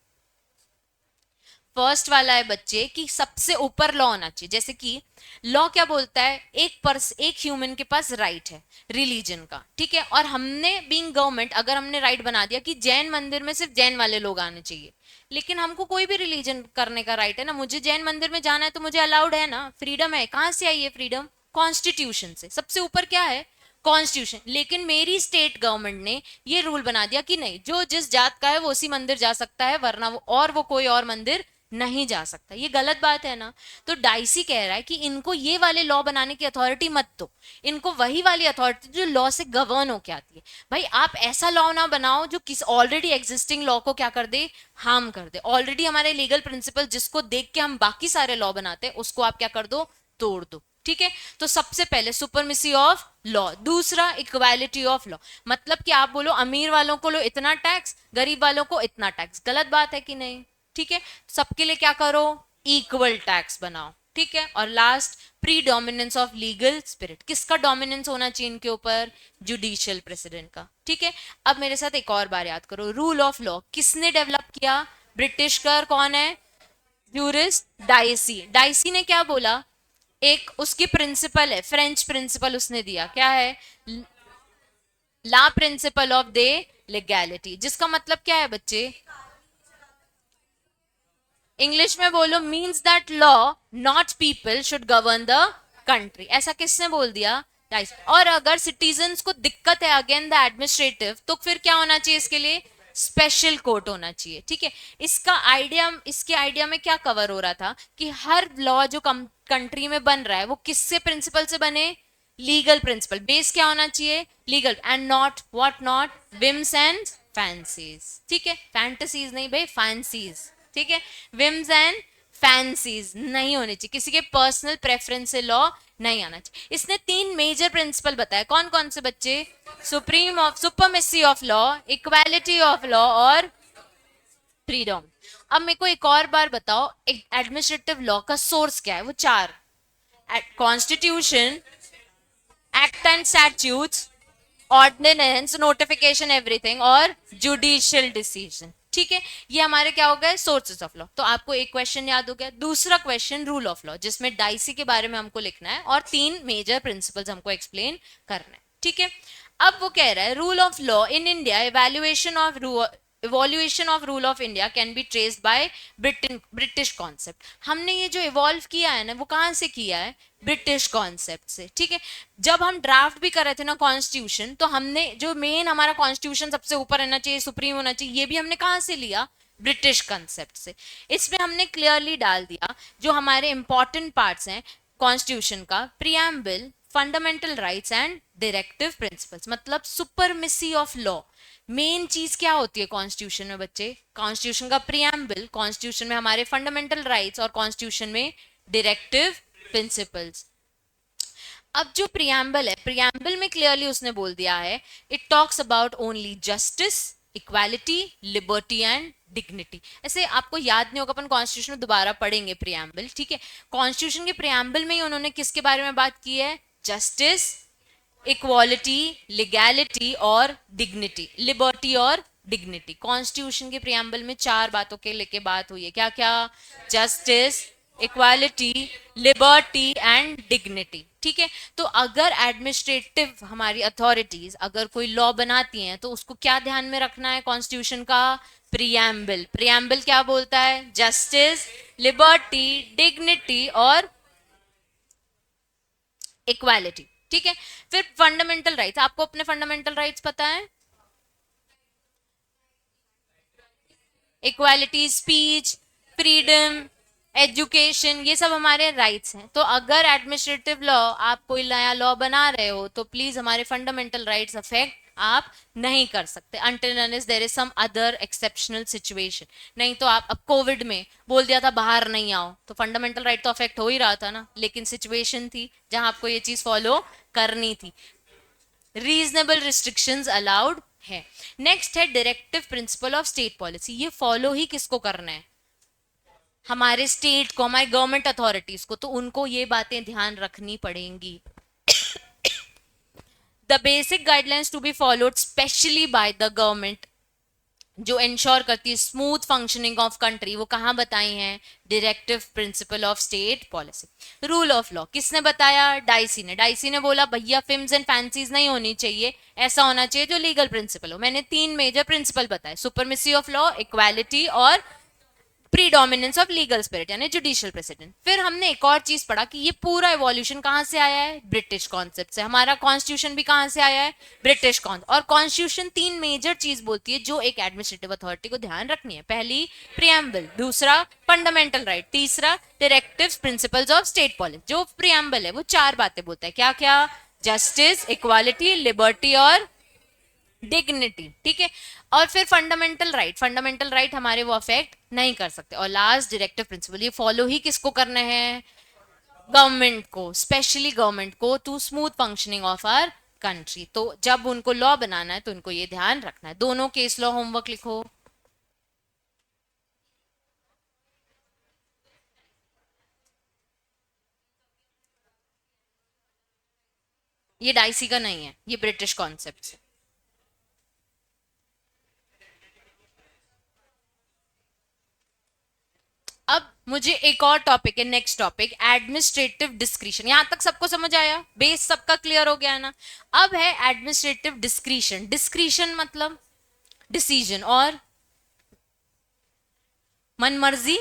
फर्स्ट वाला है बच्चे कि सबसे ऊपर लॉ होना चाहिए, जैसे कि लॉ क्या बोलता है, एक ह्यूमन के पास राइट है रिलीजन का, ठीक है, और हमने बीइंग गवर्नमेंट अगर हमने राइट बना दिया कि जैन मंदिर में सिर्फ जैन वाले लोग आने चाहिए, लेकिन हमको कोई भी रिलीजन करने का राइट है ना, मुझे जैन मंदिर में जाना है तो मुझे अलाउड है ना, फ्रीडम है। कहां से आई है फ्रीडम? कॉन्स्टिट्यूशन से। सबसे ऊपर क्या है? कॉन्स्टिट्यूशन। लेकिन मेरी स्टेट गवर्नमेंट ने ये रूल बना दिया कि नहीं, जो जिस जात का है वो उसी मंदिर जा सकता है, वरना वो कोई और मंदिर नहीं जा सकता। ये गलत बात है ना। तो डाइसी कह रहा है कि इनको ये वाले लॉ बनाने की अथॉरिटी मत दो, इनको वही वाली अथॉरिटी जो लॉ से गवर्न होके आती है। भाई आप ऐसा लॉ ना बनाओ जो किस ऑलरेडी एग्जिस्टिंग लॉ को क्या कर दे, हार्म कर दे। ऑलरेडी हमारे लीगल प्रिंसिपल जिसको देख के हम बाकी सारे लॉ बनाते हैं, उसको आप क्या कर दो, तोड़ दो। ठीक है, तो सबसे पहले सुपरमिसी ऑफ लॉ, दूसरा इक्वालिटी ऑफ लॉ। मतलब कि आप बोलो अमीर वालों को लो इतना टैक्स, गरीब वालों को इतना टैक्स, गलत बात है कि नहीं? ठीक है, सबके लिए क्या करो, इक्वल टैक्स बनाओ। ठीक है, और last predominance of legal spirit. किसका डोमिनेंस होना चाहिए इनके ऊपर? जुडिशियल प्रेसिडेंट का। ठीक है, अब मेरे साथ एक और बार याद करो, रूल ऑफ लॉ किसने डेवलप किया? ब्रिटिश कर कौन है? यूरिस डाइसी। डाइसी ने क्या बोला, एक उसकी प्रिंसिपल है, फ्रेंच प्रिंसिपल उसने दिया, क्या है? ला प्रिंसिपल ऑफ दे लीगैलिटी, जिसका मतलब क्या है बच्चे? इंग्लिश में बोलो, means that law not people should govern the country. ऐसा किसने बोल दिया? डाइस। और अगर सिटीजन्स को दिक्कत है अगेन द एडमिनिस्ट्रेटिव, तो फिर क्या होना चाहिए इसके लिए? स्पेशल कोर्ट होना चाहिए। ठीक है, इसके आइडिया में क्या कवर हो रहा था कि हर लॉ जो कंट्री में बन रहा है वो किससे प्रिंसिपल से बने? Legal principal. बेस क्या होना चाहिए? Legal, and not what? Not whims and fancies. ठीक है, फैंटेसीज नहीं भाई, फैंसीज। ठीक है, विम्स एंड फैंसीज नहीं होने चाहिए, किसी के पर्सनल प्रेफरेंस से लॉ नहीं आना चाहिए। इसने 3 मेजर प्रिंसिपल बताए, कौन कौन से बच्चे? Supremacy of law, equality of law और फ्रीडम। अब मेरे को एक और बार बताओ, एडमिनिस्ट्रेटिव लॉ का सोर्स क्या है? वो 4, constitution, act and statutes, ordinance, notification, everything, और जुडिशियल डिसीजन। ठीक है, ये हमारे क्या हो गए? Sources of law. तो आपको एक क्वेश्चन याद हो गया। दूसरा क्वेश्चन रूल ऑफ लॉ, जिसमें डाइसी के बारे में हमको लिखना है और 3 मेजर प्रिंसिपल्स हमको एक्सप्लेन करना है। ठीक है, अब वो कह रहा है rule of law in India, evolution of rule of India can be traced by British concept. हमने ये जो इवॉल्व किया है ना, वो कहां से किया है? ब्रिटिश कॉन्सेप्ट से। ठीक है, जब हम ड्राफ्ट भी कर रहे थे ना कॉन्स्टिट्यूशन, तो हमने जो मेन हमारा कॉन्स्टिट्यूशन सबसे ऊपर रहना चाहिए, सुप्रीम होना चाहिए, ये भी हमने कहां से लिया? ब्रिटिश कॉन्सेप्ट से। इसमें हमने क्लियरली डाल दिया जो हमारे इंपॉर्टेंट पार्ट्स हैं कॉन्स्टिट्यूशन का, preamble, fundamental rights and directive principles. मतलब सुपरमिसी ऑफ लॉ, मेन चीज क्या होती है कॉन्स्टिट्यूशन में बच्चे? कॉन्स्टिट्यूशन का प्रियम्बल, कॉन्स्टिट्यूशन में हमारे फंडामेंटल राइट्स, और कॉन्स्टिट्यूशन में डायरेक्टिव प्रिंसिपल्स। अब जो प्रियम्बल है, प्रियम्बल में क्लियरली उसने बोल दिया है, it talks about only justice, equality, liberty and dignity. ऐसे आपको याद नहीं होगा, अपन कॉन्स्टिट्यूशन में दोबारा पढ़ेंगे प्रियम्बल। ठीक है, कॉन्स्टिट्यूशन के प्रियम्बल में ही उन्होंने किसके बारे में बात की है? जस्टिस, इक्वालिटी, लीगैलिटी और डिग्निटी, लिबर्टी और डिग्निटी। कॉन्स्टिट्यूशन के प्रियम्बल में 4 बातों के लेके बात हुई है, क्या क्या? Justice, equality, liberty and dignity. ठीक है, तो अगर एडमिनिस्ट्रेटिव हमारी अथॉरिटीज अगर कोई लॉ बनाती हैं, तो उसको क्या ध्यान में रखना है कॉन्स्टिट्यूशन का? प्रियम्बल। प्रियम्बल क्या बोलता है? जस्टिस, लिबर्टी, डिग्निटी और इक्वालिटी। ठीक है, फिर फंडामेंटल राइट्स। आपको अपने फंडामेंटल राइट्स पता है? इक्वालिटी, स्पीच, फ्रीडम, एजुकेशन, ये सब हमारे राइट्स हैं। तो अगर एडमिनिस्ट्रेटिव लॉ, आप कोई नया लॉ बना रहे हो, तो प्लीज हमारे फंडामेंटल राइट्स अफेक्ट आप नहीं कर सकते until unless there is some other exceptional situation। नहीं तो आप अब कोविड में बोल दिया था बाहर नहीं आओ, तो फंडामेंटल राइट तो अफेक्ट हो ही रहा था ना, लेकिन सिचुएशन थी जहां आपको ये चीज फॉलो करनी थी। रीजनेबल रिस्ट्रिक्शंस अलाउड है। नेक्स्ट है directive principle of state policy. ये फॉलो ही किसको करना है? हमारे स्टेट को, हमारे गवर्नमेंट अथॉरिटीज को, तो उनको ये बातें ध्यान रखनी पड़ेंगी। The basic guidelines to be followed specially by the government, जो इंश्योर करती है स्मूथ फंक्शनिंग ऑफ कंट्री, वो कहाँ बताई हैं? Directive principle of state policy. Rule of law किसने बताया? डाइसी ने। डाइसी ने बोला भैया फिल्म्स एंड फैंसीज नहीं होनी चाहिए, ऐसा होना चाहिए जो लीगल प्रिंसिपल हो। मैंने 3 मेजर प्रिंसिपल बताए, सुपरमेसी ऑफ लॉ, इक्वालिटी और प्रीडोमिनेंस ऑफ लीगल स्पिरिट यानी जुडिशियल प्रेसिडेंट। फिर हमने एक और चीज पढ़ा कि ये पूरा एवोल्यूशन कहां से आया है? ब्रिटिश कॉन्सेप्ट से। हमारा कॉन्स्टिट्यूशन भी कहां से आया है? British concept. और कॉन्स्टिट्यूशन 3 मेजर चीज बोलती है जो एक एडमिनिस्ट्रेटिव अथॉरिटी को ध्यान रखनी है। पहली प्रियम्बल, दूसरा फंडामेंटल राइट, तीसरा directive principles of state policy. जो प्रियम्बल है वो 4 बातें बोलता है, क्या क्या? जस्टिस, इक्वालिटी, लिबर्टी और डिग्निटी, ठीक है। और फिर फंडामेंटल राइट, फंडामेंटल राइट हमारे वो अफेक्ट नहीं कर सकते। और लास्ट डायरेक्टिव प्रिंसिपल, ये फॉलो ही किसको करना है? गवर्नमेंट को, स्पेशली गवर्नमेंट को, to smooth functioning of our country. तो जब उनको लॉ बनाना है तो उनको ये ध्यान रखना है। दोनों केस लॉ होमवर्क लिखो। ये डाइसी का नहीं है, ये ब्रिटिश कॉन्सेप्ट है। अब मुझे एक और टॉपिक है, नेक्स्ट टॉपिक एडमिनिस्ट्रेटिव डिस्क्रिशन। यहां तक सबको समझ आया? बेस सबका क्लियर हो गया है ना? अब है एडमिनिस्ट्रेटिव डिस्क्रिशन। डिस्क्रिशन मतलब डिसीजन और मन मर्जी,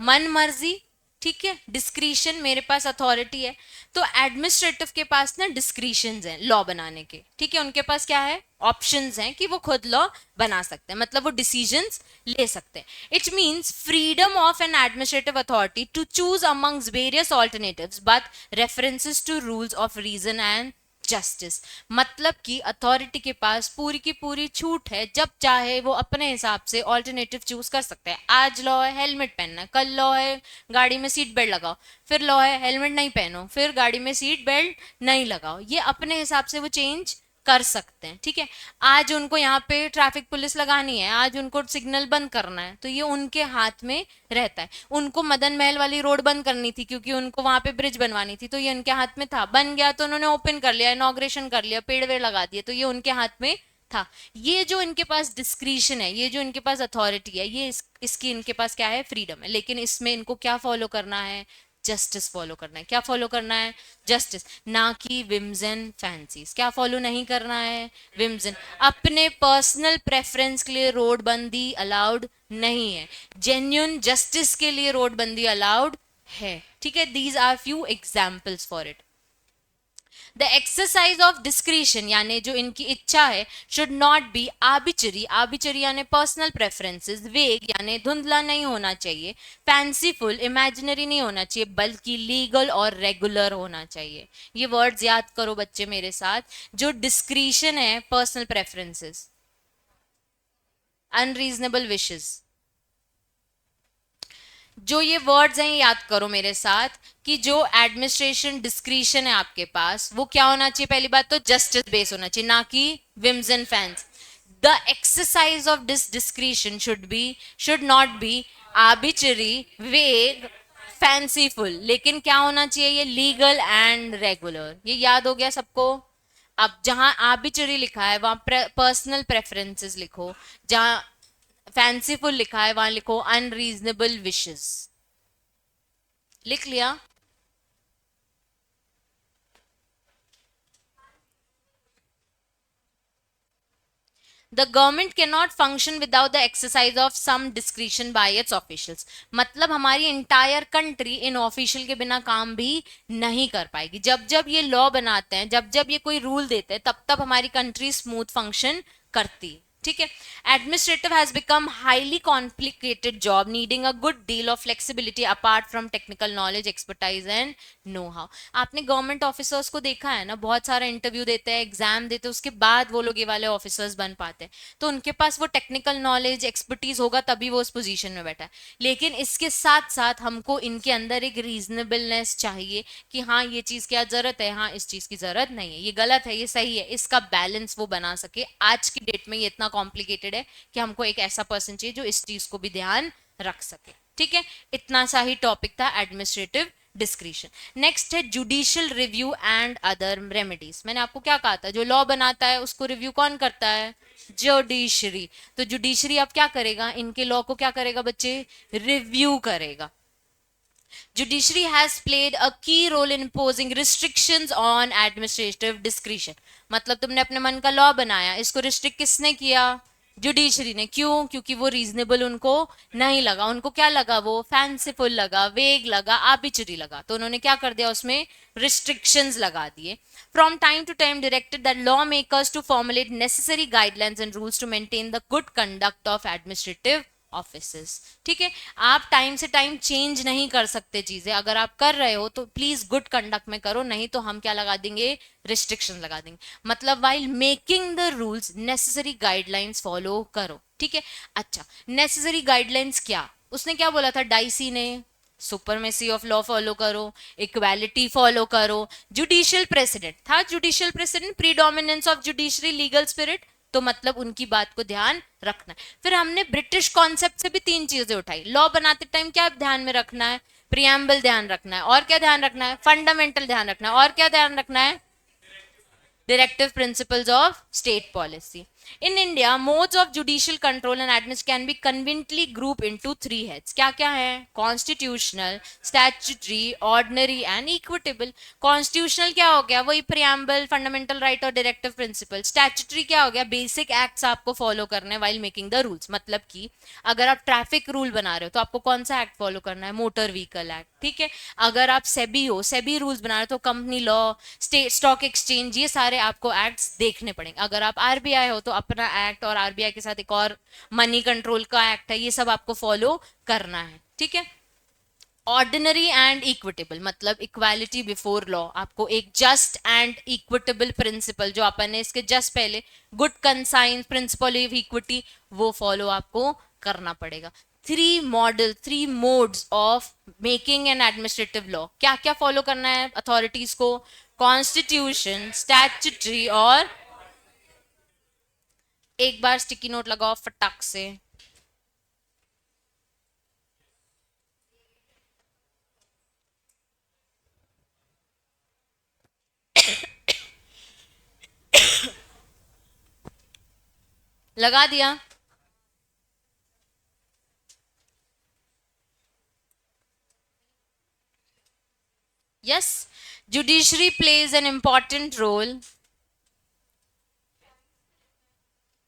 मन मर्जी, ठीक है। डिस्क्रिशन मेरे पास अथॉरिटी है, तो एडमिनिस्ट्रेटिव के पास ना डिस्क्रिशंस हैं लॉ बनाने के, ठीक है। उनके पास क्या है? ऑप्शंस हैं कि वो खुद लॉ बना सकते हैं, मतलब वो डिसीजंस ले सकते हैं। It means freedom of an administrative authority to choose amongst various alternatives but references to rules of reason and justice. मतलब कि अथॉरिटी के पास पूरी की पूरी छूट है, जब चाहे वो अपने हिसाब से ऑल्टरनेटिव चूज कर सकते हैं। आज लॉ है हेलमेट पहनना है, कल लॉ है गाड़ी में सीट बेल्ट लगाओ, फिर लॉ है हेलमेट नहीं पहनो, फिर गाड़ी में सीट बेल्ट नहीं लगाओ। ये अपने हिसाब से वो चेंज कर सकते हैं, ठीक है। आज उनको यहाँ पे ट्रैफिक पुलिस लगानी है, आज उनको सिग्नल बंद करना है, तो ये उनके हाथ में रहता है। उनको मदन महल वाली रोड बंद करनी थी क्योंकि उनको वहां पे ब्रिज बनवानी थी, तो ये उनके हाथ में था। बन गया तो उन्होंने ओपन कर लिया, इनॉग्रेशन कर लिया, पेड़ वेड़ लगा दिए, तो ये उनके हाथ में था। ये जो इनके पास डिस्क्रिशन है, ये जो इनके पास अथॉरिटी है, ये इसकी इनके पास क्या है? फ्रीडम है। लेकिन इसमें इनको क्या फॉलो करना है? जस्टिस फॉलो करना है। क्या फॉलो करना है? जस्टिस, ना कि विम्स एंड फैंसीज। क्या फॉलो नहीं करना है? Whims and. अपने पर्सनल प्रेफरेंस के लिए रोड बंदी अलाउड नहीं है, जेन्युइन जस्टिस के लिए रोड बंदी अलाउड है, ठीक है। These are few examples for it. The exercise of discretion यानी जो इनकी इच्छा है should not be arbitrary, arbitrary यानी पर्सनल प्रेफरेंसेस, वेग यानी धुंधला नहीं होना चाहिए, फैंसीफुल इमेजिनरी नहीं होना चाहिए, बल्कि लीगल और रेगुलर होना चाहिए। ये वर्ड्स याद करो बच्चे मेरे साथ। जो डिस्क्रिशन है, पर्सनल प्रेफरेंसेस, अनरीजनेबल विशेस, जो ये वर्ड्स हैं याद करो मेरे साथ कि जो एडमिनिस्ट्रेशन डिस्क्रिशन है आपके पास, वो क्या होना चाहिए? पहली बात तो जस्टिस बेस होना चाहिए, ना कि whims and fancies. The exercise of this discretion should not be arbitrary, vague, fanciful, लेकिन क्या होना चाहिए? ये लीगल एंड रेगुलर। ये याद हो गया सबको? अब जहां आर्बिट्ररी लिखा है वहां पर्सनल प्रेफरेंसेस लिखो, जहां फैंसीफुल लिखा है वहां लिखो अनरीजनेबल विशेस। लिख लिया? The government can not function without the exercise of some discretion by its officials. मतलब हमारी इंटायर कंट्री इन ऑफिशियल के बिना काम भी नहीं कर पाएगी। जब जब ये लॉ बनाते हैं, जब जब ये कोई रूल देते हैं, तब तब हमारी कंट्री स्मूथ फंक्शन करती, ठीक है। Administrative has become highly complicated job needing a good deal of flexibility apart from technical knowledge, expertise and know how. आपने गवर्नमेंट ऑफिसर्स को देखा है ना, बहुत सारा इंटरव्यू देते हैं, एग्जाम देते हैं, उसके बाद वो लोग ये वाले ऑफिसर्स बन पाते हैं। तो उनके पास वो टेक्निकल नॉलेज एक्सपर्टीज होगा तभी वो उस पोजीशन में बैठा है। लेकिन इसके साथ साथ हमको इनके अंदर एक रीजनेबलनेस चाहिए कि हाँ ये चीज क्या जरूरत है, हाँ इस चीज की जरूरत नहीं है, ये गलत है, ये सही है, इसका बैलेंस वो बना सके। आज की डेट में ये इतना कॉम्प्लिकेटेड है कि हमको एक ऐसा पर्सन चाहिए जो इस चीज को भी ध्यान रख सके। ठीक है, इतना सा ही टॉपिक था एडमिनिस्ट्रेटिव डिस्क्रिशन। नेक्स्ट है judicial review and other remedies. मैंने आपको क्या कहा था, जो लॉ बनाता है उसको रिव्यू कौन करता है, जुडिशरी। तो जुडिशरी अब क्या करेगा, इनके लॉ को क्या करेगा बच्चे, रिव्यू करेगा। Judiciary has played a key role in imposing restrictions on administrative discretion. मतलब तुमने अपने मन का लॉ बनाया, इसको रिस्ट्रिक्ट किसने किया, जुडिशरी ने। क्यों, क्योंकि वो रीजनेबल उनको नहीं लगा, उनको क्या लगा, वो फैंसीफुल लगा, वेग लगा, आर्बिट्ररी लगा, तो उन्होंने क्या कर दिया, उसमें रिस्ट्रिक्शंस लगा दिए। From time to time directed that lawmakers to formulate necessary guidelines and rules to maintain the good conduct of administrative offices. ठीक है, आप टाइम से टाइम चेंज नहीं कर सकते चीजें, अगर आप कर रहे हो तो प्लीज गुड कंडक्ट में करो, नहीं तो हम क्या लगा देंगे, रिस्ट्रिक्शन लगा देंगे। मतलब while making the rules necessary guidelines follow करो। ठीक है, अच्छा नेसेसरी गाइडलाइंस क्या, उसने क्या बोला था डाइसी ने, सुपरमेसी ऑफ लॉ फॉलो करो, इक्वालिटी फॉलो करो, जुडिशियल प्रेसिडेंट था, judicial president, predominance of judiciary, legal spirit, तो मतलब उनकी बात को ध्यान रखना है। फिर हमने ब्रिटिश कॉन्सेप्ट से भी तीन चीजें उठाई। लॉ बनाते टाइम क्या ध्यान में रखना है, प्रियम्बल ध्यान रखना है, और क्या ध्यान रखना है, फंडामेंटल ध्यान रखना है, और क्या ध्यान रखना है, directive principles of state policy. In India, modes of judicial control and administration can be conveniently grouped into three heads. क्या क्या है, constitutional, statutory, ordinary and equitable. Constitutional क्या हो गया, वही preamble, fundamental right और directive principle. Statutory क्या हो गया, basic acts आपको follow करने while making the rules. मतलब कि अगर आप ट्रैफिक रूल बना रहे हो तो आपको कौन सा एक्ट फॉलो करना है, मोटर व्हीकल एक्ट। ठीक है, अगर आप सेबी हो, सेबी रूल्स बना रहे हो तो company law, state stock exchange, ये सारे आपको एक्ट्स देखने पड़ेंगे। अगर आप आरबीआई हो तो अपना एक्ट, और आरबीआई के साथ एक और मनी कंट्रोल का एक्ट है, ये सब आपको फॉलो करना है। ठीक है, ऑर्डिनरी एंड इक्विटेबल मतलब इक्वालिटी बिफोर लॉ, आपको एक जस्ट एंड इक्विटेबल प्रिंसिपल, जो अपन ने इसके जस्ट पहले good conscience principle of equity, वो फॉलो आपको करना पड़ेगा। Three modes of making an administrative law, क्या क्या फॉलो करना है अथॉरिटीज को, कॉन्स्टिट्यूशन, स्टैट्यूटरी और, एक बार स्टिकी नोट लगाओ फटाक से, लगा दिया। Yes, judiciary plays an important role,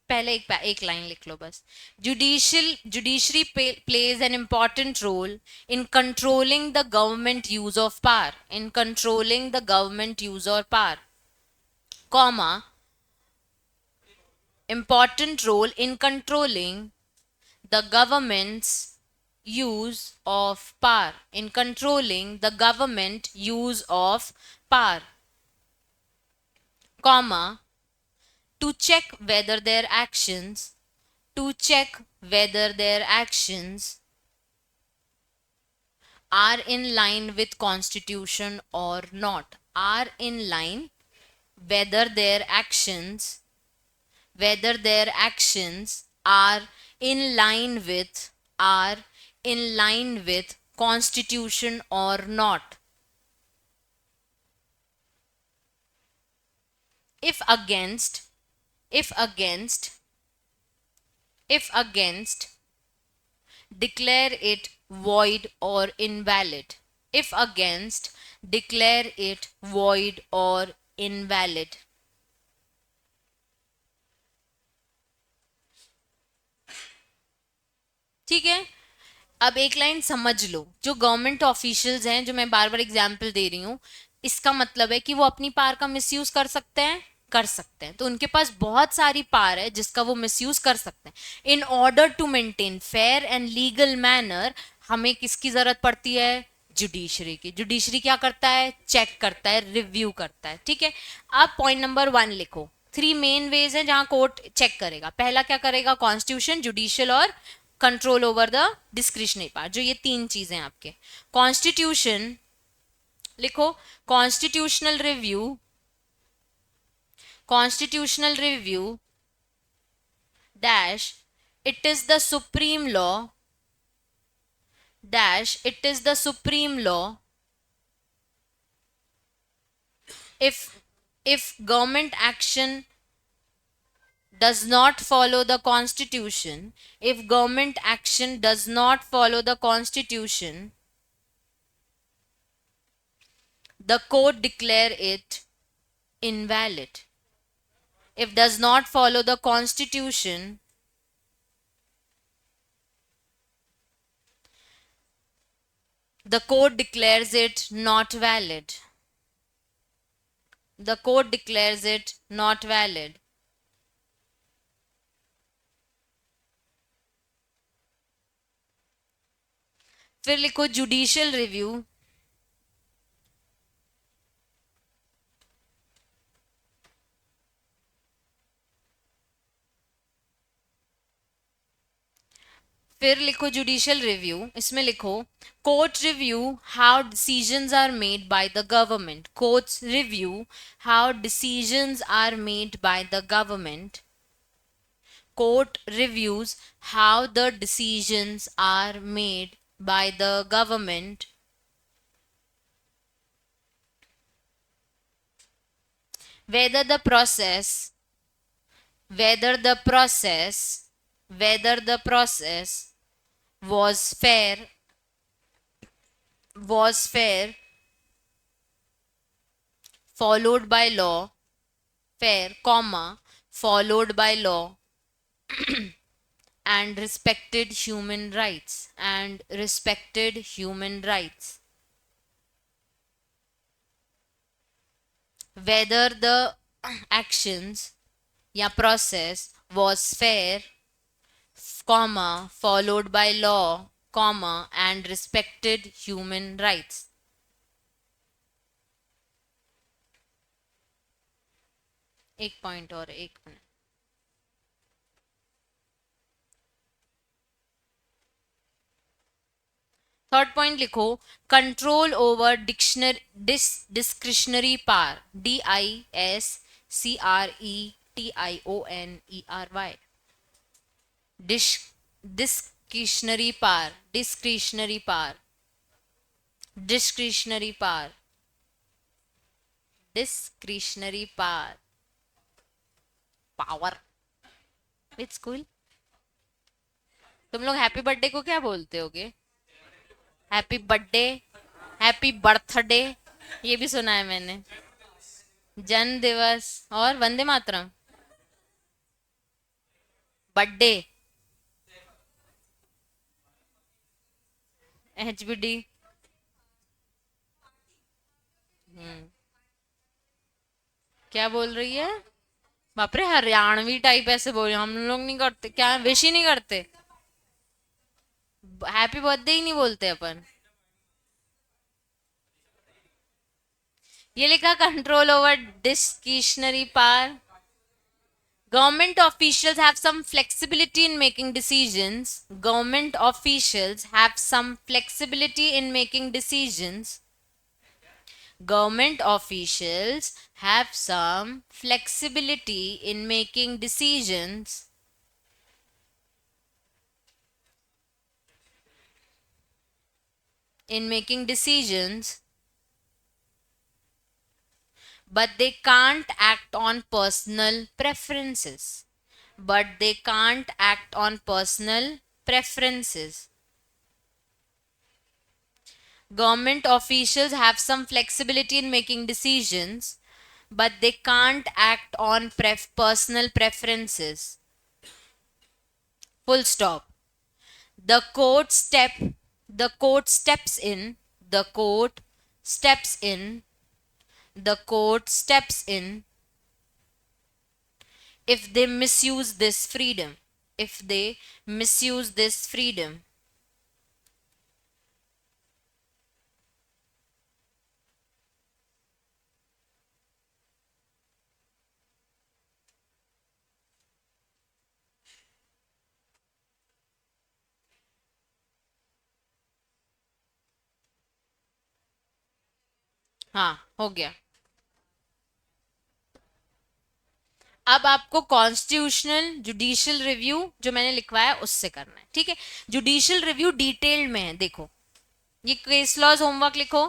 पहले एक लाइन लिख लो बस। Judiciary plays an important role in controlling the government use of power, in controlling the government use of power, comma, important role in controlling the government's use of power, in controlling the government use of power, comma, to check whether their actions, to check whether their actions are in line with constitution or not, are in line, whether their actions, whether their actions are in line with, are in line with constitution or not. If against, if against, if against, declare it void or invalid. If against, declare it void or invalid. ठीक है, अब एक line समझ लो, जो government officials हैं, जो मैं बार बार example दे रही हूं, इसका मतलब है कि वो अपनी पावर का मिसयूज कर सकते हैं, कर सकते हैं, तो उनके पास बहुत सारी पावर है जिसका वो मिसयूज कर सकते हैं। In order to maintain fair and legal manner, हमें किसकी जरूरत पड़ती है, जुडिशरी की। जुडिशरी क्या करता है? चेक करता है, रिव्यू करता है, ठीक है। अब पॉइंट नंबर 1 लिखो। 3 मेन वेज हैं जहां कोर्ट चेक करेगा। पहला क्या करेगा? कॉन्स्टिट्यूशन, जुडिशियल और control over the discretionary part, जो ये 3 चीजें आपके। कॉन्स्टिट्यूशन लिखो, constitutional review, constitutional review dash it is the supreme law dash it is the supreme law if government action does not follow the constitution, if government action does not follow the constitution, the court declare it invalid. If does not follow the constitution, the court declares it not valid. The court declares it not valid. फिर लिखो judicial review, फिर लिखो judicial review, इसमें लिखो court review how decisions are made by the government. Courts review how decisions are made by the government. Court reviews how the decisions are made by the government. Whether the process whether the process whether the process was fair followed by law, fair comma followed by law and respected human rights, and respected human rights. Whether the actions या process was fair comma followed by law comma and respected human rights. एक point और, एक minute. Third point लिखो, control over discretionary power, DISCRETIONERY, discretionary power, discretionary power, discretionary power, discretionary power, power. It's cool. तुम लोग happy birthday को क्या बोलते होगे? हैप्पी बर्थडे, हैप्पी बर्थडे, ये भी सुना है मैंने। जन्म दिवस और वंदे मातरम, बर्थडे, HBD। क्या बोल रही है? बापरे, हरियाणवी टाइप ऐसे बोल, हम लोग नहीं करते क्या? विश ही नहीं करते, हैप्पी बर्थडे ही नहीं बोलते अपन। ये लिखा control over discretionary power. Government officials have some flexibility in making decisions. Government officials have some flexibility in making decisions. Government officials have some flexibility in making decisions. In making decisions, but they can't act on personal preferences. But they can't act on personal preferences. Government officials have some flexibility in making decisions, but they can't act on personal preferences. Full stop. The court steps in, the court steps in, the court steps in if they misuse this freedom, if they misuse this freedom. हाँ, हो गया। अब आपको constitutional judicial review जो मैंने लिखवाया उससे करना है, ठीक है। जुडिशियल रिव्यू डिटेल्ड में है, देखो ये केस लॉज होमवर्क लिखो।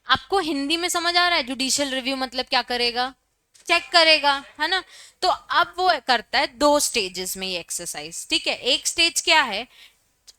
आपको हिंदी में समझ आ रहा है जुडिशियल रिव्यू मतलब क्या करेगा? चेक करेगा, है ना। तो अब वो करता है दो स्टेजेस में ये एक्सरसाइज, ठीक है। एक स्टेज क्या है?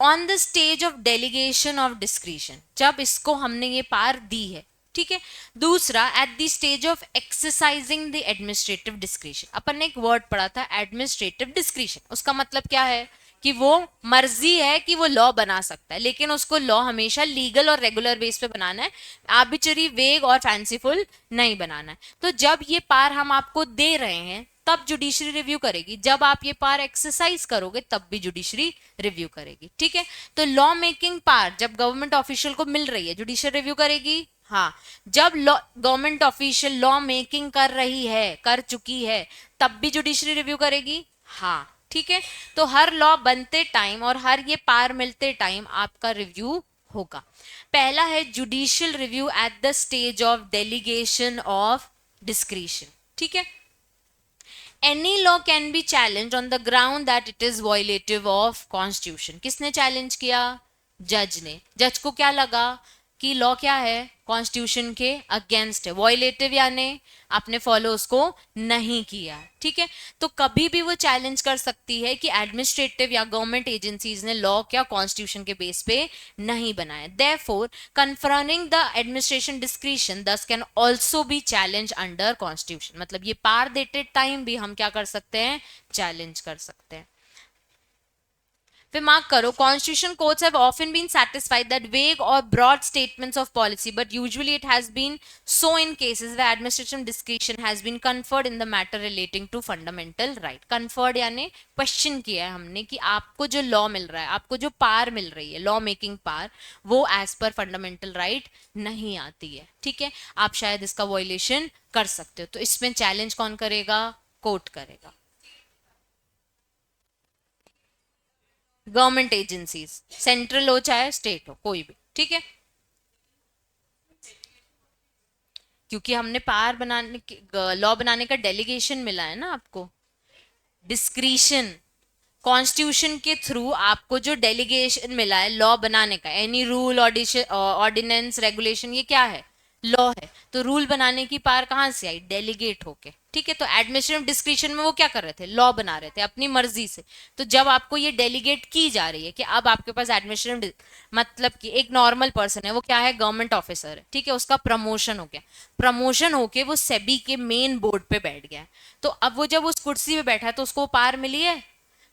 On the stage of delegation of discretion, जब इसको हमने ये पार दी है, ठीक है। दूसरा, at the stage of exercising the administrative discretion. अपन ने एक वर्ड पढ़ा था एडमिनिस्ट्रेटिव डिस्क्रिशन, उसका मतलब क्या है? कि वो मर्जी है कि वो लॉ बना सकता है, लेकिन उसको लॉ हमेशा लीगल और रेगुलर बेस पे बनाना है, आर्बिट्ररी, वेग और फैंसीफुल नहीं बनाना है। तो जब ये पार हम आपको दे रहे हैं तब जुडिशरी रिव्यू करेगी, जब आप ये पार एक्सरसाइज करोगे तब भी जुडिशरी रिव्यू करेगी, ठीक है। तो लॉ मेकिंग पार जब गवर्नमेंट ऑफिशियल को मिल रही है जुडिशियल रिव्यू करेगी। हाँ, जब law government official law making कर रही है, कर चुकी है, तब भी जुडिशरी रिव्यू करेगी। हाँ, ठीक है। तो हर लॉ बनते टाइम और हर ये पार मिलते टाइम आपका रिव्यू होगा। पहला है judicial review eight the stage of delegation of discretion, ठीक है। Any law can be challenge on the ground that it is violative of constitution. किसने चैलेंज किया? जज ने। जज को क्या लगा कि लॉ क्या है? कॉन्स्टिट्यूशन के अगेंस्ट है, वॉयलेटिव यानी आपने फॉलो उसको नहीं किया, ठीक है। तो कभी भी वो चैलेंज कर सकती है कि एडमिनिस्ट्रेटिव या गवर्नमेंट एजेंसीज ने लॉ क्या कॉन्स्टिट्यूशन के बेस पे नहीं बनाया। Therefore conforming the administration discretion thus can also be challenge under constitution. मतलब ये पार देते टाइम भी हम क्या कर सकते हैं? चैलेंज कर सकते हैं। फिर मार्क करो, constitution courts have often been satisfied that vague or broad statements of policy, but usually it has been so in cases where administrative discretion has been conferred in the matter relating to fundamental right। conferred यानी question किया है हमने कि आपको जो law मिल रहा है, आपको जो पार मिल रही है, लॉ मेकिंग पार, वो एज पर फंडामेंटल राइट नहीं आती है, ठीक है। आप शायद इसका वॉयलेशन कर सकते हो, तो इसमें चैलेंज कौन करेगा? कोर्ट करेगा। गवर्नमेंट एजेंसीज, सेंट्रल हो चाहे स्टेट हो, कोई भी, ठीक है। क्योंकि हमने पावर बनाने लॉ बनाने का डेलीगेशन मिला है ना आपको, डिस्क्रिशन। कॉन्स्टिट्यूशन के थ्रू आपको जो डेलीगेशन मिला है लॉ बनाने का, एनी रूल, ऑर्डिनेंस, रेगुलेशन, ये क्या है? लॉ है। तो रूल बनाने की पावर कहां से आई? डेलीगेट होके, ठीक है। तो एडमिनिस्ट्रेटिव डिस्क्रिशन में वो क्या कर रहे थे? लॉ बना रहे थे अपनी मर्जी से। तो जब आपको ये डेलीगेट की जा रही है कि अब आपके पास एडमिनिस्ट्रेटिव, मतलब कि एक नॉर्मल पर्सन है, वो क्या है? गवर्नमेंट ऑफिसर है, ठीक है। उसका प्रमोशन हो गया, प्रमोशन होके वो सेबी के मेन बोर्ड पे बैठ गया। तो अब वो जब उस कुर्सी पे बैठा है तो उसको पार मिली है।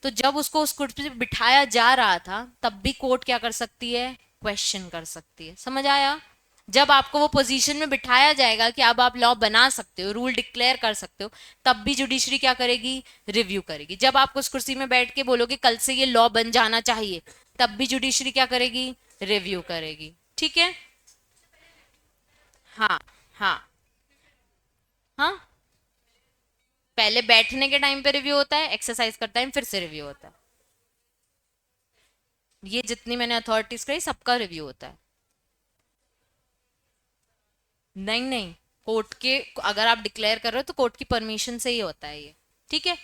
तो जब उसको उस कुर्सी पे बिठाया जा रहा था तब भी कोर्ट क्या कर सकती है? क्वेश्चन कर सकती है। समझ आया? जब आपको वो पोजीशन में बिठाया जाएगा कि अब आप लॉ बना सकते हो, रूल डिक्लेयर कर सकते हो, तब भी जुडिशरी क्या करेगी? रिव्यू करेगी। जब आप उस कुर्सी में बैठ के बोलोगे कल से ये लॉ बन जाना चाहिए, तब भी जुडिशरी क्या करेगी? रिव्यू करेगी, ठीक है। हाँ, हाँ, हाँ। पहले बैठने के टाइम पे रिव्यू होता है, एक्सरसाइज करता है फिर से रिव्यू होता है। ये जितनी मैंने अथॉरिटीज कही सबका रिव्यू होता है। नहीं, नहीं, कोर्ट के, अगर आप डिक्लेयर कर रहे हो तो कोर्ट की परमिशन से ही होता है ये, ठीक है।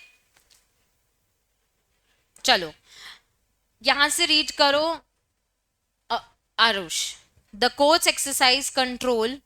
चलो, यहां से रीड करो। Aarush, the courts exercise control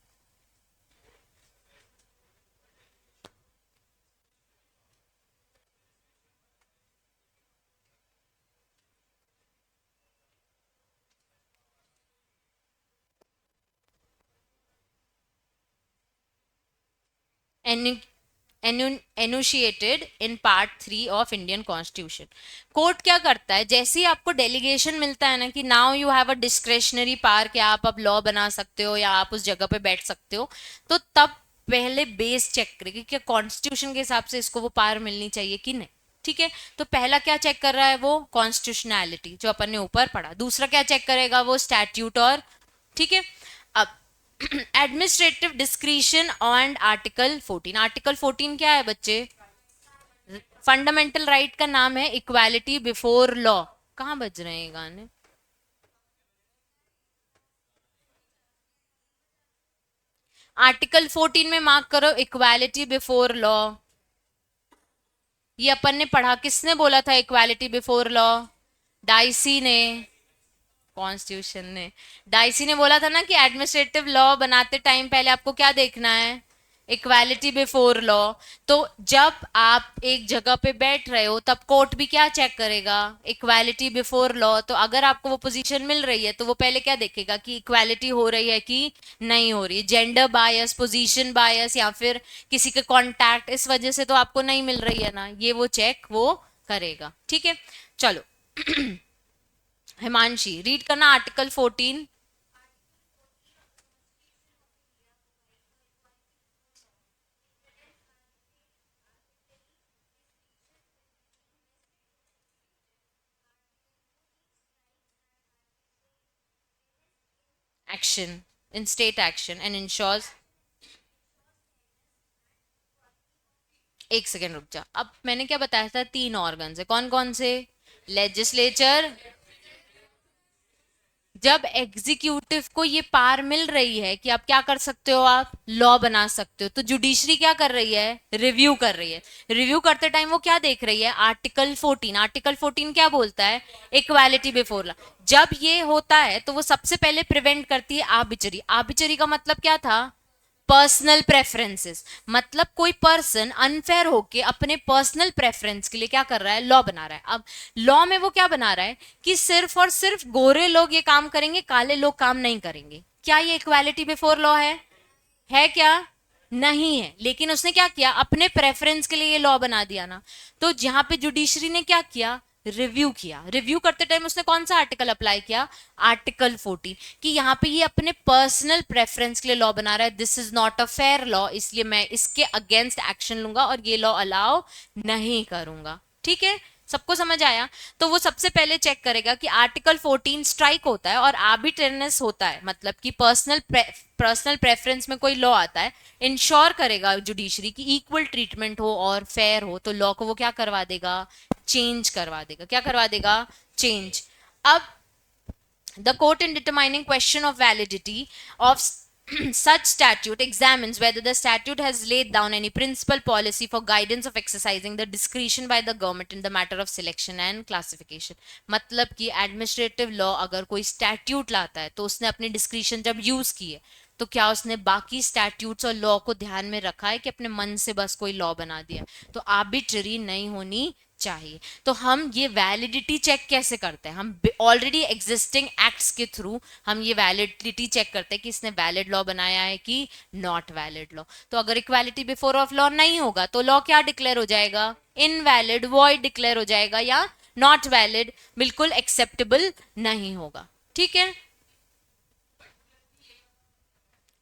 enunciated in part 3 of Indian constitution. Court क्या करता है? जैसे ही आपको डेलीगेशन मिलता है ना कि now you have a discretionary power, कि आप अब लॉ बना सकते हो या आप उस जगह पे बैठ सकते हो, तो तब पहले बेस चेक करेगी कि कॉन्स्टिट्यूशन के हिसाब से इसको वो पावर मिलनी चाहिए कि नहीं, ठीक है। तो पहला क्या चेक कर रहा है? वो कॉन्स्टिट्यूशनैलिटी जो अपन ने ऊपर पढ़ा। दूसरा क्या चेक करेगा? वो स्टैट्यूट और, ठीक है। अब administrative discretion and article 14। Article 14 क्या है बच्चे? फंडामेंटल राइट का नाम है इक्वालिटी बिफोर लॉ। कहाँ बज रहे हैं ये गाने? आर्टिकल 14 में मार्क करो इक्वालिटी बिफोर लॉ। ये अपन ने पढ़ा, किसने बोला था इक्वालिटी बिफोर लॉ? डाइसी ने, कॉन्स्टिट्यूशन ने। डाइसी ने बोला था ना कि एडमिनिस्ट्रेटिव लॉ बनाते टाइम पहले आपको क्या देखना है? Equality before law. तो जब आप एक जगह पे बैठ रहे हो तब कोर्ट भी क्या चेक करेगा? Equality before law. तो अगर आपको वो पोजीशन मिल रही है तो वो पहले क्या देखेगा कि इक्वालिटी हो रही है कि नहीं हो रही है। जेंडर बायस, पोजीशन बायस, या फिर किसी के कॉन्टैक्ट इस वजह से तो आपको नहीं मिल रही है ना, ये वो चेक वो करेगा। ठीक है, चलो। हिमांशी रीड करना article 14। Action in state action and ensures. एक सेकेंड रुक जा, अब मैंने क्या बताया था? तीन ऑर्गन है, कौन कौन से? लेजिस्लेचर। जब एग्जीक्यूटिव को ये पावर मिल रही है कि आप क्या कर सकते हो, आप लॉ बना सकते हो, तो जुडिशरी क्या कर रही है? रिव्यू कर रही है। रिव्यू करते टाइम वो क्या देख रही है? आर्टिकल 14। आर्टिकल 14 क्या बोलता है? Equality before law. जब ये होता है तो वो सबसे पहले प्रिवेंट करती है आर्बिचरी। आर्बिचरी का मतलब क्या था? Personal preferences. मतलब कोई पर्सन अनफेयर होके अपने पर्सनल प्रेफरेंस के लिए क्या कर रहा है? लॉ बना रहा है। अब लॉ में वो क्या बना रहा है कि सिर्फ और सिर्फ गोरे लोग ये काम करेंगे, काले लोग काम नहीं करेंगे। क्या ये इक्वालिटी बिफोर लॉ है क्या? नहीं है। लेकिन उसने क्या किया? अपने प्रेफरेंस के लिए ये लॉ बना दिया ना। तो जहां पे जुडिशरी ने क्या किया? रिव्यू किया। रिव्यू करते टाइम उसने कौन सा आर्टिकल अप्लाई किया? आर्टिकल 14। कि यहाँ पे ये अपने पर्सनल प्रेफरेंस के लिए लॉ बना रहा है, this is not a fair law, इसलिए मैं इसके अगेंस्ट एक्शन लूंगा और ये लॉ अलाउ नहीं करूंगा। ठीक है, सबको समझ आया? तो वो सबसे पहले चेक करेगा कि आर्टिकल 14 स्ट्राइक होता है और आर्बिट्रेरियसनेस होता है, मतलब कि पर्सनल प्रेफरेंस में कोई लॉ आता है, इंश्योर करेगा जुडिशरी की इक्वल ट्रीटमेंट हो और फेयर हो, तो लॉ को वो क्या करवा देगा? चेंज करवा देगा। क्या करवा देगा? चेंज। अब the court, in determining question of validity of such statute, examines whether the statute has laid down any principal policy for guidance of exercising the discretion by the government in the matter of selection and classification. मतलब कि administrative law अगर कोई statute लाता है तो उसने अपनी discretion जब यूज की है तो क्या उसने बाकी स्टैट्यूट्स और लॉ को ध्यान में रखा है कि अपने मन से बस कोई लॉ बना दिया? तो आर्बिट्ररी नहीं होनी चाहिए। तो हम ये वैलिडिटी चेक कैसे करते हैं? हम ऑलरेडी एग्जिस्टिंग एक्ट्स के थ्रू हम ये वैलिडिटी चेक करते हैं कि इसने वैलिड लॉ बनाया है कि नॉट वैलिड लॉ। तो अगर इक्वालिटी बिफोर ऑफ लॉ नहीं होगा तो लॉ क्या डिक्लेयर हो जाएगा? इनवैलिड, वॉइड डिक्लेयर हो जाएगा, या नॉट वैलिड, बिल्कुल एक्सेप्टेबल नहीं होगा। ठीक है,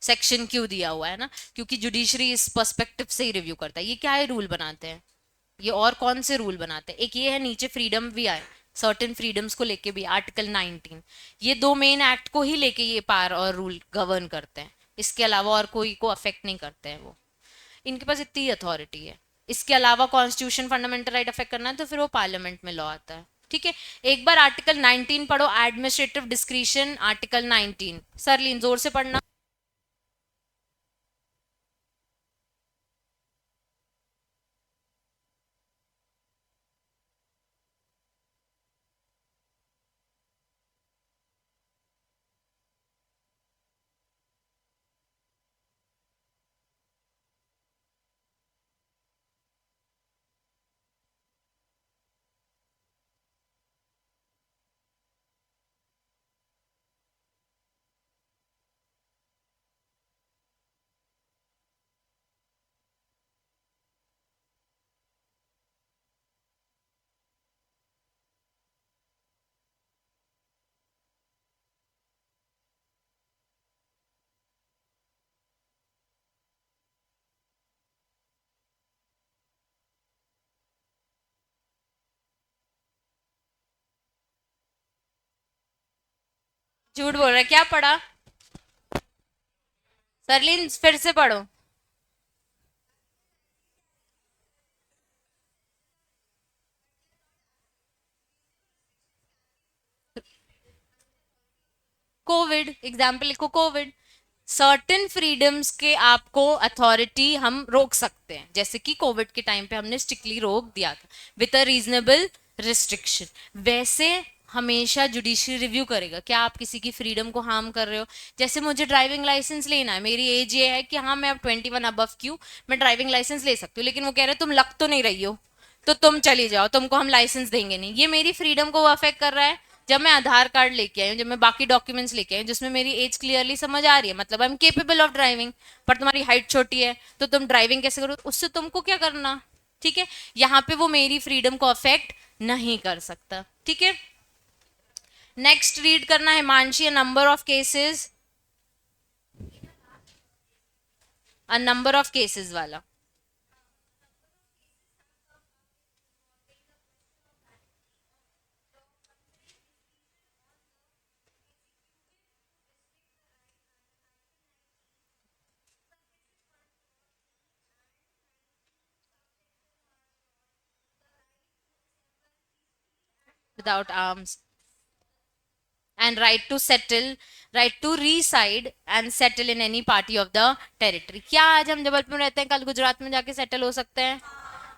सेक्शन क्यों दिया हुआ है ना, क्योंकि जुडिशरी इस पर्सपेक्टिव से ही रिव्यू करता है। ये क्या है? रूल बनाते हैं। ये और कौन से रूल बनाते हैं? एक ये है, नीचे फ्रीडम भी आए, सर्टेन फ्रीडम्स को लेके भी आर्टिकल 19। ये दो मेन एक्ट को ही लेके ये पार और रूल गवर्न करते हैं, इसके अलावा और कोई को अफेक्ट नहीं करते हैं वो। इनके पास इतनी अथॉरिटी है। इसके अलावा कॉन्स्टिट्यूशन, फंडामेंटल राइट अफेक्ट करना है तो फिर वो पार्लियामेंट में लॉ आता है। ठीक है, एक बार आर्टिकल 19 पढ़ो, एडमिनिस्ट्रेटिव डिस्क्रिशन, आर्टिकल 19। सरलीन जोर से पढ़ना। झूठ बोल रहा है, क्या पढ़ा? सरलीन फिर से पढ़ो। कोविड, एग्जाम्पल लिखो, कोविड। सर्टेन फ्रीडम्स के आपको अथॉरिटी हम रोक सकते हैं, जैसे कि कोविड के टाइम पे हमने स्ट्रिक्टली रोक दिया था विद अ रीजनेबल रिस्ट्रिक्शन। वैसे हमेशा जुडिशरी रिव्यू करेगा क्या आप किसी की फ्रीडम को हार्म कर रहे हो। जैसे मुझे ड्राइविंग लाइसेंस लेना है, मेरी एज ये है कि हाँ मैं अब 21 अबव क्यों मैं ड्राइविंग लाइसेंस ले सकती हूँ, लेकिन वो कह रहे तुम लग तो नहीं रही हो तो तुम चली जाओ, तुमको हम लाइसेंस देंगे नहीं। ये मेरी फ्रीडम को अफेक्ट कर रहा है। जब मैं आधार कार्ड लेके आई हूँ, जब मैं बाकी डॉक्यूमेंट्स लेके आई हूँ जिसमें मेरी एज क्लियरली समझ आ रही है, मतलब I am capable of driving, पर तुम्हारी हाइट छोटी है तो तुम ड्राइविंग कैसे करो, उससे तुमको क्या करना। ठीक है, यहाँ पे वो मेरी फ्रीडम को अफेक्ट नहीं कर सकता। ठीक है, नेक्स्ट रीड करना है Manshi, number of cases, a number of cases वाला। Without arms and right to settle, right to reside and settle in any party of the territory। क्या आज हम जबलपुर में रहते हैं कल गुजरात में जाके सेटल हो सकते हैं।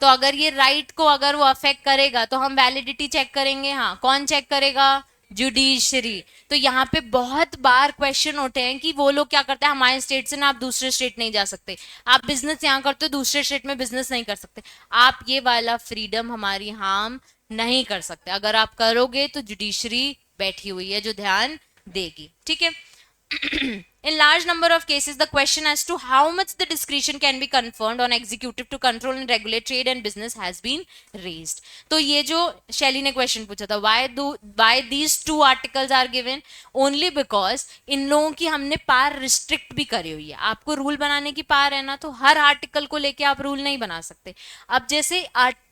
तो अगर ये राइट को अगर वो अफेक्ट करेगा तो हम वैलिडिटी चेक करेंगे। हाँ, कौन चेक करेगा, जुडिशरी। तो यहाँ पे बहुत बार क्वेश्चन उठे हैं कि वो लोग क्या करते हैं, हमारे स्टेट से ना आप दूसरे स्टेट नहीं जा सकते, आप बिजनेस यहाँ करते हो दूसरे स्टेट में बिजनेस नहीं कर सकते। आप ये वाला फ्रीडम हमारी हार्म नहीं कर सकते। अगर आप करोगे तो जुडिशरी बैठी हुई है जो ध्यान देगी। ठीक है, in large number of cases the question as to how much the discretion can be conferred on executive to control and regulate trade and business has been raised। तो ये जो शैली ने क्वेश्चन पूछा था, why these two articles are given, only because इन लोगों की हमने पार रिस्ट्रिक्ट भी करी हुई है। आपको रूल बनाने की पार है ना, तो हर आर्टिकल को लेके आप रूल नहीं बना सकते। अब जैसे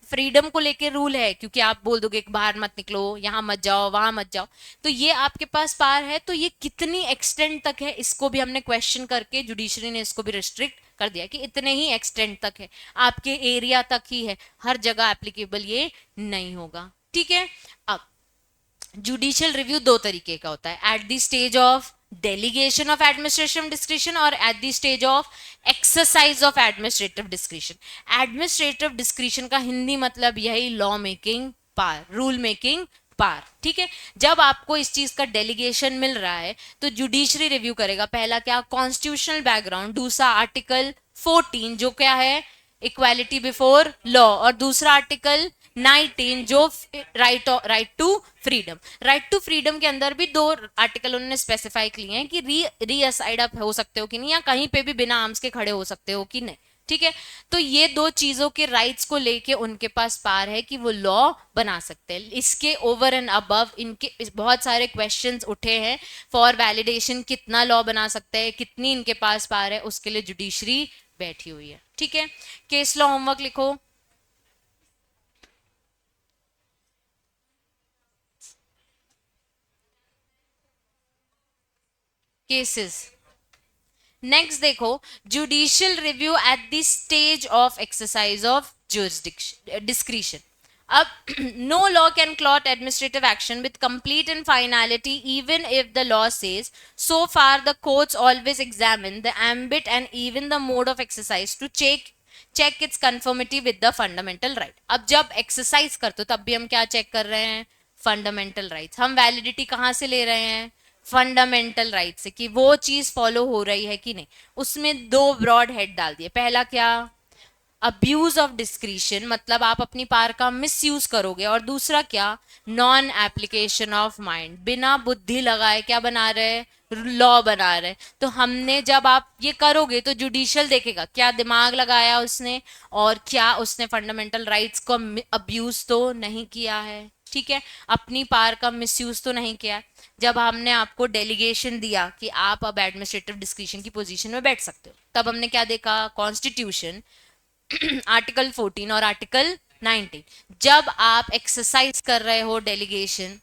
फ्रीडम को लेके रूल है, क्योंकि आप बोल दोगे कि बाहर मत निकलो, यहां मत जाओ, वहां मत जाओ, तो ये आपके पास पार है। तो ये कितनी एक्सटेंट तक है, इसको भी हमने क्वेश्चन करके जुडिशरी ने इसको भी रिस्ट्रिक्ट कर दिया कि इतने ही एक्सटेंट तक है, आपके एरिया तक ही है, हर जगह एप्लीकेबल ये नहीं होगा। ठीक है, अब जुडिशियल रिव्यू दो तरीके का होता है, at the stage of delegation of administrative description और at the stage of exercise of administrative description. Administrative description का हिंदी मतलब यही लॉ मेकिंग पार, रूल मेकिंग पार। ठीक है, जब आपको इस चीज का डेलीगेशन मिल रहा है तो जुडिशरी रिव्यू करेगा। पहला क्या, कॉन्स्टिट्यूशनल बैकग्राउंड, दूसरा आर्टिकल 14 जो क्या है, इक्वालिटी बिफोर लॉ, और दूसरा आर्टिकल 19 जो right to freedom. Right to freedom के अंदर भी दो आर्टिकल उन्होंने स्पेसिफाई किए हैं कि रीअसाइड अप हो सकते हो कि नहीं, या कहीं पे भी बिना आर्म्स के खड़े हो सकते हो कि नहीं। ठीक है, तो ये दो चीजों के राइट्स को लेके उनके पास पार है कि वो लॉ बना सकते हैं। इसके ओवर एंड अबव इनके बहुत सारे क्वेश्चंस उठे हैं फॉर वैलिडेशन, कितना लॉ बना सकते हैं, कितनी इनके पास पार है, उसके लिए जुडिशरी बैठी हुई है। ठीक है, केस लॉ होमवर्क लिखो। केसेस नेक्स्ट देखो, judicial review eight the stage of exercise of jurisdiction discretion. अब no law can clot administrative action with complete and finality even if the law says so far the courts always examine the ambit and even the mode of exercise to check its conformity with the fundamental right। अब जब exercise करते हो तब भी हम क्या check कर रहे हैं, फंडामेंटल राइट्स। हम वैलिडिटी कहां से ले रहे हैं, फंडामेंटल राइट से, कि वो चीज फॉलो हो रही है कि नहीं। उसमें दो ब्रॉड हेड डाल दिए। पहला क्या, अब्यूज ऑफ डिस्क्रिशन, मतलब आप अपनी पावर का मिसयूज करोगे, और दूसरा क्या, नॉन एप्लीकेशन ऑफ माइंड, बिना बुद्धि लगाए क्या बना रहे, लॉ बना रहे। तो हमने जब आप ये करोगे तो जुडिशियल देखेगा क्या दिमाग लगाया उसने, और क्या उसने फंडामेंटल राइट्स को अब्यूज तो नहीं किया है। ठीक है, अपनी पावर का मिसयूज तो नहीं किया। जब हमने आपको डेलीगेशन दिया कि आप अब एडमिनिस्ट्रेटिव डिस्क्रिशन की पोजीशन में बैठ सकते हो, तब हमने क्या देखा, कॉन्स्टिट्यूशन आर्टिकल 14 और आर्टिकल 19। जब आप एक्सरसाइज कर रहे हो डेलीगेशन,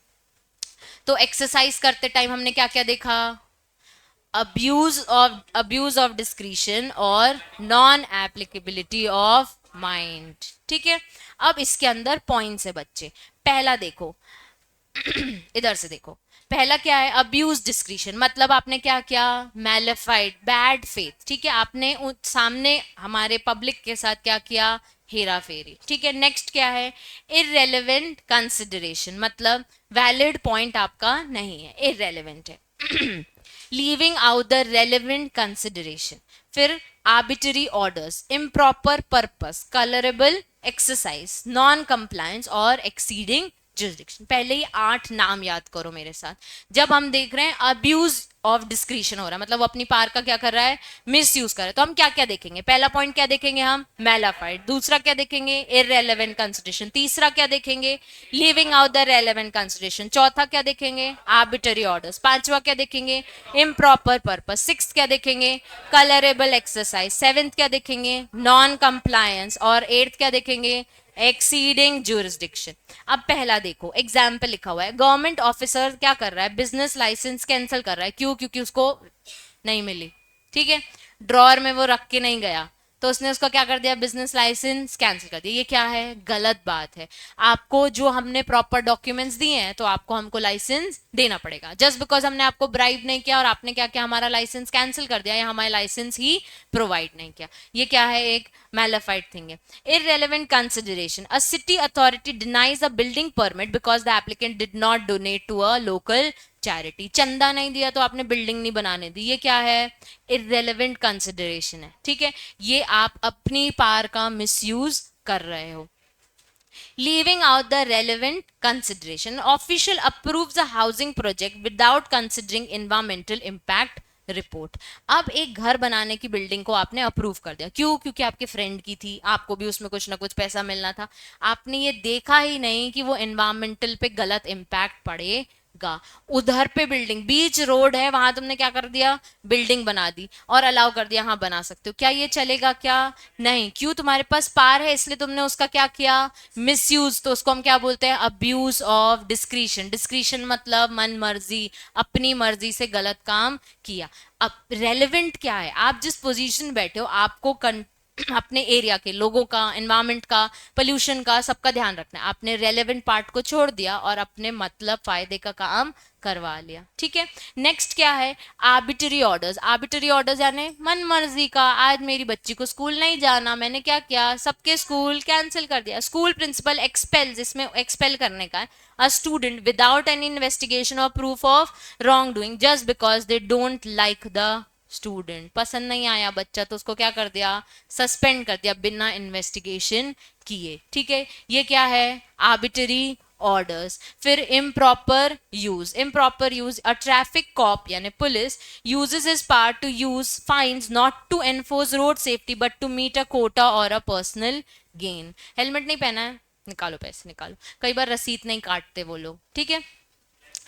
तो एक्सरसाइज करते टाइम हमने क्या क्या देखा, अब्यूज ऑफ डिस्क्रिशन और नॉन एप्लीकेबिलिटी ऑफ माइंड। ठीक है, अब इसके अंदर पॉइंट्स है बच्चे। पहला देखो इधर से देखो, पहला क्या है, अब्यूज डिस्क्रिशन, मतलब आपने क्या किया, मैलिफाइड, बैड फेथ, ठीक है, आपने सामने हमारे पब्लिक के साथ क्या किया, हेरा फेरी, ठीक है। नेक्स्ट क्या है, इररेलेवेंट कंसिडरेशन, मतलब वैलिड पॉइंट आपका नहीं है, इररेलेवेंट है। Leaving out the relevant consideration, फिर arbitrary orders, improper purpose, colourable exercise, non compliance और एक्सीडिंग जुरिडिक्शन। पहले ही 8 नाम याद करो मेरे साथ। जब हम देख रहे हैं अब्यूज ऑफ डिस्क्रिशन हो रहा है, मतलब वो अपनी पावर का क्या कर रहा है, मिस यूज कर रहा है, तो हम क्या क्या देखेंगे, पहला पॉइंट क्या देखेंगे हम, मैलाफाइड, दूसरा क्या देखेंगे, इररेलेवेंट कंसिडरेशन, तीसरा क्या देखेंगे, leaving out the relevant consideration, चौथा क्या देखेंगे, आर्बिटरी ऑर्डर्स, पांचवा क्या देखेंगे, इम्प्रॉपर पर्पस, सिक्स क्या देखेंगे, कलरेबल एक्सरसाइज, सेवेंथ क्या देखेंगे, नॉन कंप्लायंस, और एट्थ क्या देखेंगे, एक्सीडिंग जुरिस्डिक्शन। अब पहला देखो, एग्जाम्पल लिखा हुआ है, गवर्नमेंट ऑफिसर क्या कर रहा है, बिजनेस लाइसेंस कैंसिल कर रहा है, क्यों, क्योंकि उसको नहीं मिली, ठीक है, ड्रॉर में वो रख के नहीं गया, तो उसने उसका क्या कर दिया, बिजनेस लाइसेंस कैंसिल कर दिया। ये क्या है, गलत बात है। आपको जो हमने प्रॉपर डॉक्यूमेंट्स दिए हैं तो आपको हमको लाइसेंस देना पड़ेगा। जस्ट बिकॉज हमने आपको ब्राइब नहीं किया और आपने क्या किया, हमारा लाइसेंस कैंसिल कर दिया या हमारा लाइसेंस ही प्रोवाइड नहीं किया, ये क्या है, एक मैलिफाइड थिंग है। Irrelevant consideration, a city authority denies a building permit because the applicant did not donate to a local charity, चंदा नहीं दिया तो आपने बिल्डिंग नहीं बनाने दी, ये क्या है, इररेलेवेंट कंसिडरेशन है, ठीक है। ये आप अपनी पावर का मिसयूज कर रहे हो। Leaving out the relevant consideration, official approves a housing project without considering environmental impact report. अब एक घर बनाने की बिल्डिंग को आपने अप्रूव कर दिया, क्यों, क्योंकि आपके फ्रेंड की थी, आपको भी उसमें कुछ ना कुछ पैसा मिलना था, आपने ये देखा ही नहीं कि वो एनवायरमेंटल पे गलत इम्पैक्ट पड़े, उधर पे बिल्डिंग, बीच रोड है, वहां तुमने क्या कर दिया, बिल्डिंग बना दी और अलाउ कर दिया, हाँ बना सकते हो, क्या ये चलेगा, क्या नहीं, क्यों, तुम्हारे पास पार है इसलिए तुमने उसका क्या किया, मिसयूज, तो उसको हम क्या बोलते हैं, अब्यूज ऑफ डिस्क्रिशन। डिस्क्रिशन मतलब मन मर्जी, अपनी मर्जी से गलत काम किया। अब रेलेवेंट क्या है, आप जिस पोजीशन में बैठे हो आपको अपने एरिया के लोगों का, एनवायरमेंट का, पोल्यूशन का, सबका ध्यान रखना है। आपने रेलेवेंट पार्ट को छोड़ दिया और अपने मतलब फायदे का काम करवा लिया, ठीक है। नेक्स्ट क्या है, आर्बिटरी ऑर्डर्स। आर्बिटरी ऑर्डर्स यानी मन मर्जी का, आज मेरी बच्ची को स्कूल नहीं जाना, मैंने क्या किया, सबके स्कूल कैंसिल कर दिया। स्कूल प्रिंसिपल एक्सपेल, जिसमें एक्सपेल करने का है, a student without any investigation और proof of wrongdoing just because they don't like the student, पसंद नहीं आया बच्चा तो उसको क्या कर दिया, सस्पेंड कर दिया बिना इन्वेस्टिगेशन किए, ठीक है। ये क्या है, आर्बिटरी ऑर्डर्स। फिर improper use, improper use, a traffic cop यानी police uses his power to use fines not to enforce road safety but to meet a quota और अ पर्सनल गेन। हेलमेट नहीं पहना है, निकालो पैसे निकालो, कई बार रसीद नहीं काटते वो लोग, ठीक है।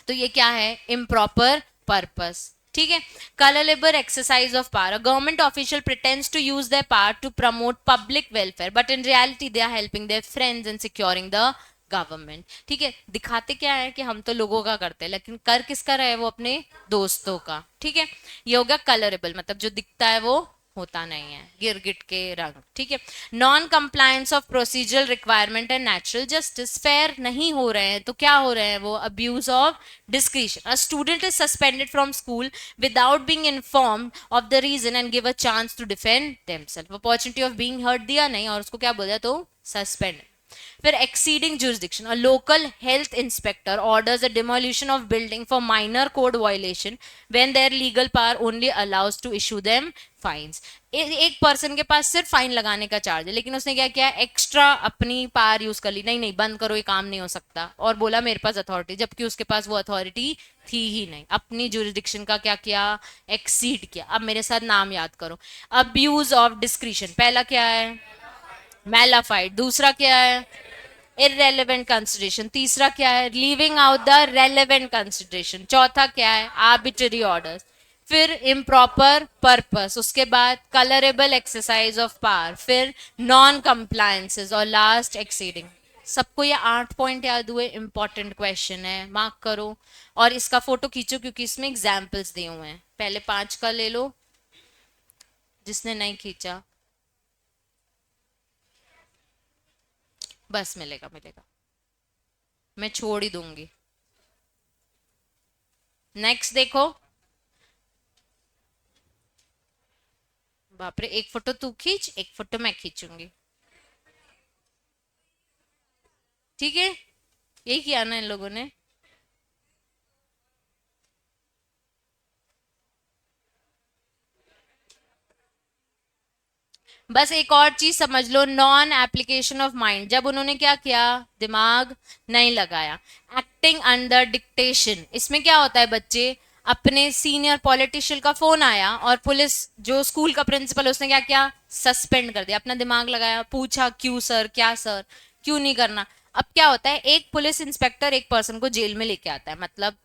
तो ये क्या है, इम्प्रॉपर पर्पस, ठीक है। Colourable exercise of power, government official pretends to use their power to promote public welfare but in reality they are helping their friends in securing the government, ठीक है। दिखाते क्या है कि हम तो लोगों का करते हैं लेकिन कर किसका रहे, वो अपने दोस्तों का, ठीक है। ये हो गया कलरेबल, मतलब जो दिखता है वो होता नहीं है, गिरगिट के रंग, ठीक है। Non compliance of procedural requirement and natural justice, fair नहीं हो रहे हैं तो क्या हो रहे हैं वो, abuse of discretion. A student is suspended from school without being informed of the reason and give a chance to defend themselves, opportunity of being heard दिया नहीं और उसको क्या बोला, तो सस्पेंड। फिर exceeding jurisdiction, a local health inspector orders a demolition of building for minor code violation when their legal power only allows to issue them fines. एक person के पास सिर्फ फाइन लगाने का चार्ज है लेकिन उसने क्या किया, एक्स्ट्रा अपनी पावर यूज कर ली, नहीं नहीं बंद करो ये काम नहीं हो सकता, और बोला मेरे पास अथॉरिटी, जबकि उसके पास वो अथॉरिटी थी ही नहीं, अपनी जुरिडिक्शन का क्या किया, एक्सीड किया। अब मेरे साथ नाम याद करो, अब्यूज ऑफ डिस्क्रिशन, पहला क्या है, मैलाफाइड, दूसरा क्या है, इररेलेवेंट कंसिडरेशन, तीसरा क्या है, leaving out the relevant consideration, चौथा क्या है, आर्बिटरी ऑर्डर्स, फिर इम्प्रॉपर पर्पस, उसके बाद कलरेबल एक्सरसाइज ऑफ पावर, फिर नॉन कंप्लायंसेस और लास्ट एक्सीडिंग। सबको ये 8 पॉइंट याद हुए, इंपॉर्टेंट क्वेश्चन है, मार्क करो और इसका फोटो खींचो क्योंकि इसमें एग्जाम्पल्स दिए हुए हैं। पहले 5 का ले लो, जिसने नहीं खींचा बस मिलेगा मिलेगा, मैं छोड़ ही दूंगी। नेक्स्ट देखो। बाप रे, एक फोटो तू खींच, एक फोटो मैं खींचूंगी। ठीक है, यही किया ना इन लोगों ने। बस एक और चीज समझ लो, नॉन एप्लीकेशन ऑफ माइंड, जब उन्होंने क्या किया, दिमाग नहीं लगाया। एक्टिंग अंडर डिक्टेशन, इसमें क्या होता है बच्चे, अपने सीनियर पॉलिटिशियन का फोन आया और पुलिस, जो स्कूल का प्रिंसिपल, उसने क्या किया, सस्पेंड कर दिया। अपना दिमाग लगाया, पूछा क्यों सर, क्या सर, क्यों नहीं करना। अब क्या होता है, एक पुलिस इंस्पेक्टर एक पर्सन को जेल में लेके आता है, मतलब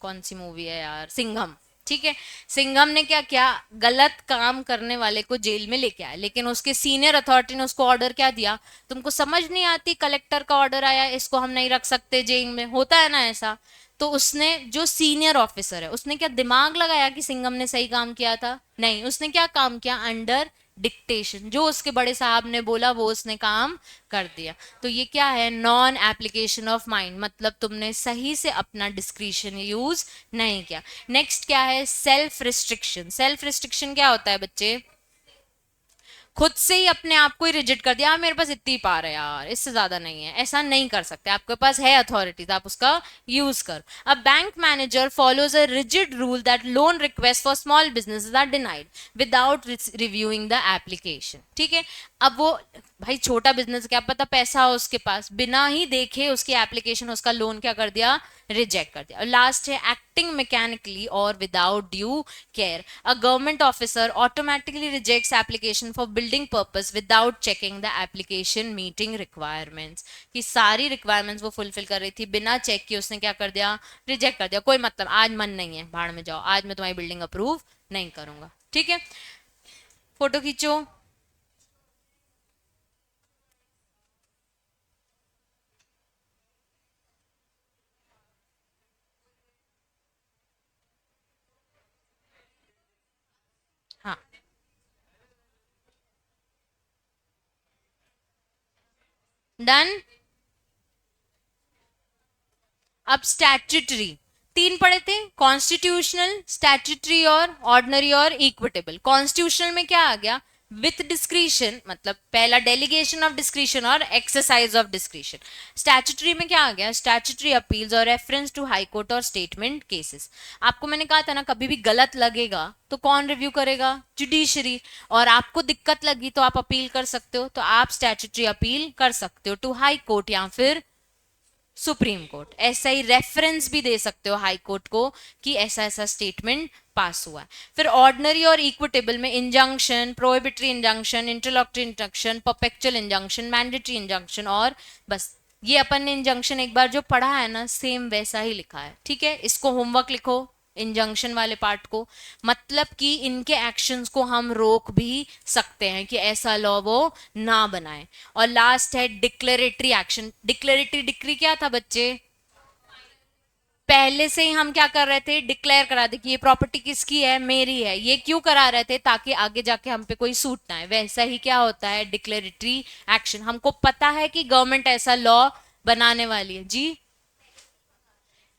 कौन सी मूवी है यार, सिंघम। ठीक है, सिंघम ने क्या किया, गलत काम करने वाले को जेल में लेके आया, लेकिन उसके सीनियर अथॉरिटी ने उसको ऑर्डर क्या दिया, तुमको समझ नहीं आती, कलेक्टर का ऑर्डर आया, इसको हम नहीं रख सकते जेल में, होता है ना ऐसा। तो उसने, जो सीनियर ऑफिसर है, उसने क्या दिमाग लगाया कि सिंघम ने सही काम किया था? नहीं, उसने क्या काम किया, अंडर डिक्टेशन, जो उसके बड़े साहब ने बोला वो उसने काम कर दिया। तो ये क्या है, नॉन एप्लीकेशन ऑफ माइंड, मतलब तुमने सही से अपना डिस्क्रिशन यूज नहीं किया। नेक्स्ट क्या है, सेल्फ रिस्ट्रिक्शन। सेल्फ रिस्ट्रिक्शन क्या होता है बच्चे, खुद से ही अपने आप को ही रिजिड कर दिया, मेरे पास इतनी पार है यार, इससे ज्यादा नहीं है, ऐसा नहीं कर सकते, आपके पास है अथॉरिटीज, आप उसका यूज करो। A bank manager follows a rigid rule that loan request for small businesses are denied without reviewing the application. ठीक है, अब वो, भाई छोटा बिजनेस, क्या पता पैसा हो उसके पास, बिना ही देखे उसकी एप्लीकेशन, उसका लोन क्या कर दिया, रिजेक्ट कर दिया। और लास्ट है एक्टिंग मैकेनिकली और without due care. A government officer automatically rejects application for building purpose without checking the application meeting requirements. कि सारी रिक्वायरमेंट्स वो फुलफिल कर रही थी, बिना चेक किए उसने क्या कर दिया, रिजेक्ट कर दिया। कोई मतलब, आज मन नहीं है, भाड़ में जाओ, आज मैं तुम्हारी बिल्डिंग अप्रूव नहीं करूंगा। ठीक है, फोटो खींचो। हाँ, डन। अब स्टैट्यूटरी, तीन पढ़े थे, कॉन्स्टिट्यूशनल, स्टैट्यूटरी और ऑर्डिनरी और इक्विटेबल। कॉन्स्टिट्यूशनल में क्या आ गया, विथ डिस्क्रिशन, मतलब पहला डेलीगेशन ऑफ डिस्क्रिशन और एक्सरसाइज ऑफ डिस्क्रिशन। स्टैट्यूटरी में क्या आ गया, स्टैट्यूटरी अपील्स और रेफरेंस टू हाई कोर्ट और स्टेटमेंट केसेस। आपको मैंने कहा था ना, कभी भी गलत लगेगा तो कौन रिव्यू करेगा, जुडिशरी। और आपको दिक्कत लगी तो आप अपील कर सकते हो, तो आप स्टैट्यूटरी अपील कर सकते हो टू हाई कोर्ट या फिर सुप्रीम कोर्ट। ऐसा ही रेफरेंस भी दे सकते हो हाई कोर्ट को कि ऐसा ऐसा स्टेटमेंट पास हुआ है। फिर ऑर्डिनरी और इक्विटेबल में injunction, prohibitory injunction, interlocutory injunction, perpetual injunction, mandatory injunction, और बस। ये अपन ने इंजंक्शन एक बार जो पढ़ा है ना, सेम वैसा ही लिखा है। ठीक है, इसको होमवर्क लिखो, इंजंक्शन वाले पार्ट को। मतलब कि इनके एक्शंस को हम रोक भी सकते हैं कि ऐसा लॉ वो ना बनाए। और लास्ट है डिक्लेरेटरी एक्शन। डिक्लेरेटरी डिक्री क्या था बच्चे, पहले से ही हम क्या कर रहे थे, डिक्लेयर करा दे कि ये प्रॉपर्टी किसकी है, मेरी है। ये क्यों करा रहे थे, ताकि आगे जाके हम पे कोई सूट ना है। वैसा ही क्या होता है डिक्लेरेटरी एक्शन, हमको पता है कि गवर्नमेंट ऐसा लॉ बनाने वाली है जी।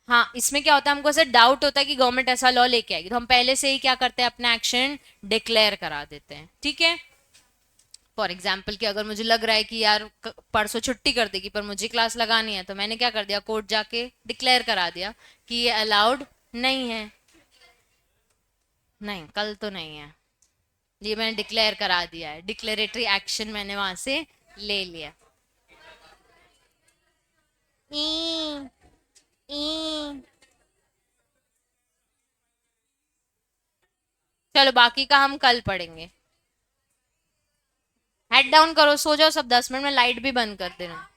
हाँ, इसमें क्या होता है, हमको ऐसा डाउट होता है कि गवर्नमेंट ऐसा लॉ लेके आएगी, तो हम पहले से ही क्या करते हैं, अपना एक्शन डिक्लेयर करा देते हैं। ठीक है, फॉर एग्जाम्पल कि अगर मुझे लग रहा है कि यार परसों छुट्टी कर देगी पर मुझे क्लास लगानी है, तो मैंने क्या कर दिया, कोर्ट जाके डिक्लेयर करा दिया कि ये अलाउड नहीं है। नहीं, कल तो नहीं है, ये मैंने डिक्लेयर करा दिया है, डिक्लेरेटरी एक्शन मैंने वहां से ले लिया। ई, ई, चलो बाकी का हम कल पढ़ेंगे। हेड डाउन करो, सो जाओ सब, 10 मिनट में लाइट भी बंद कर देना।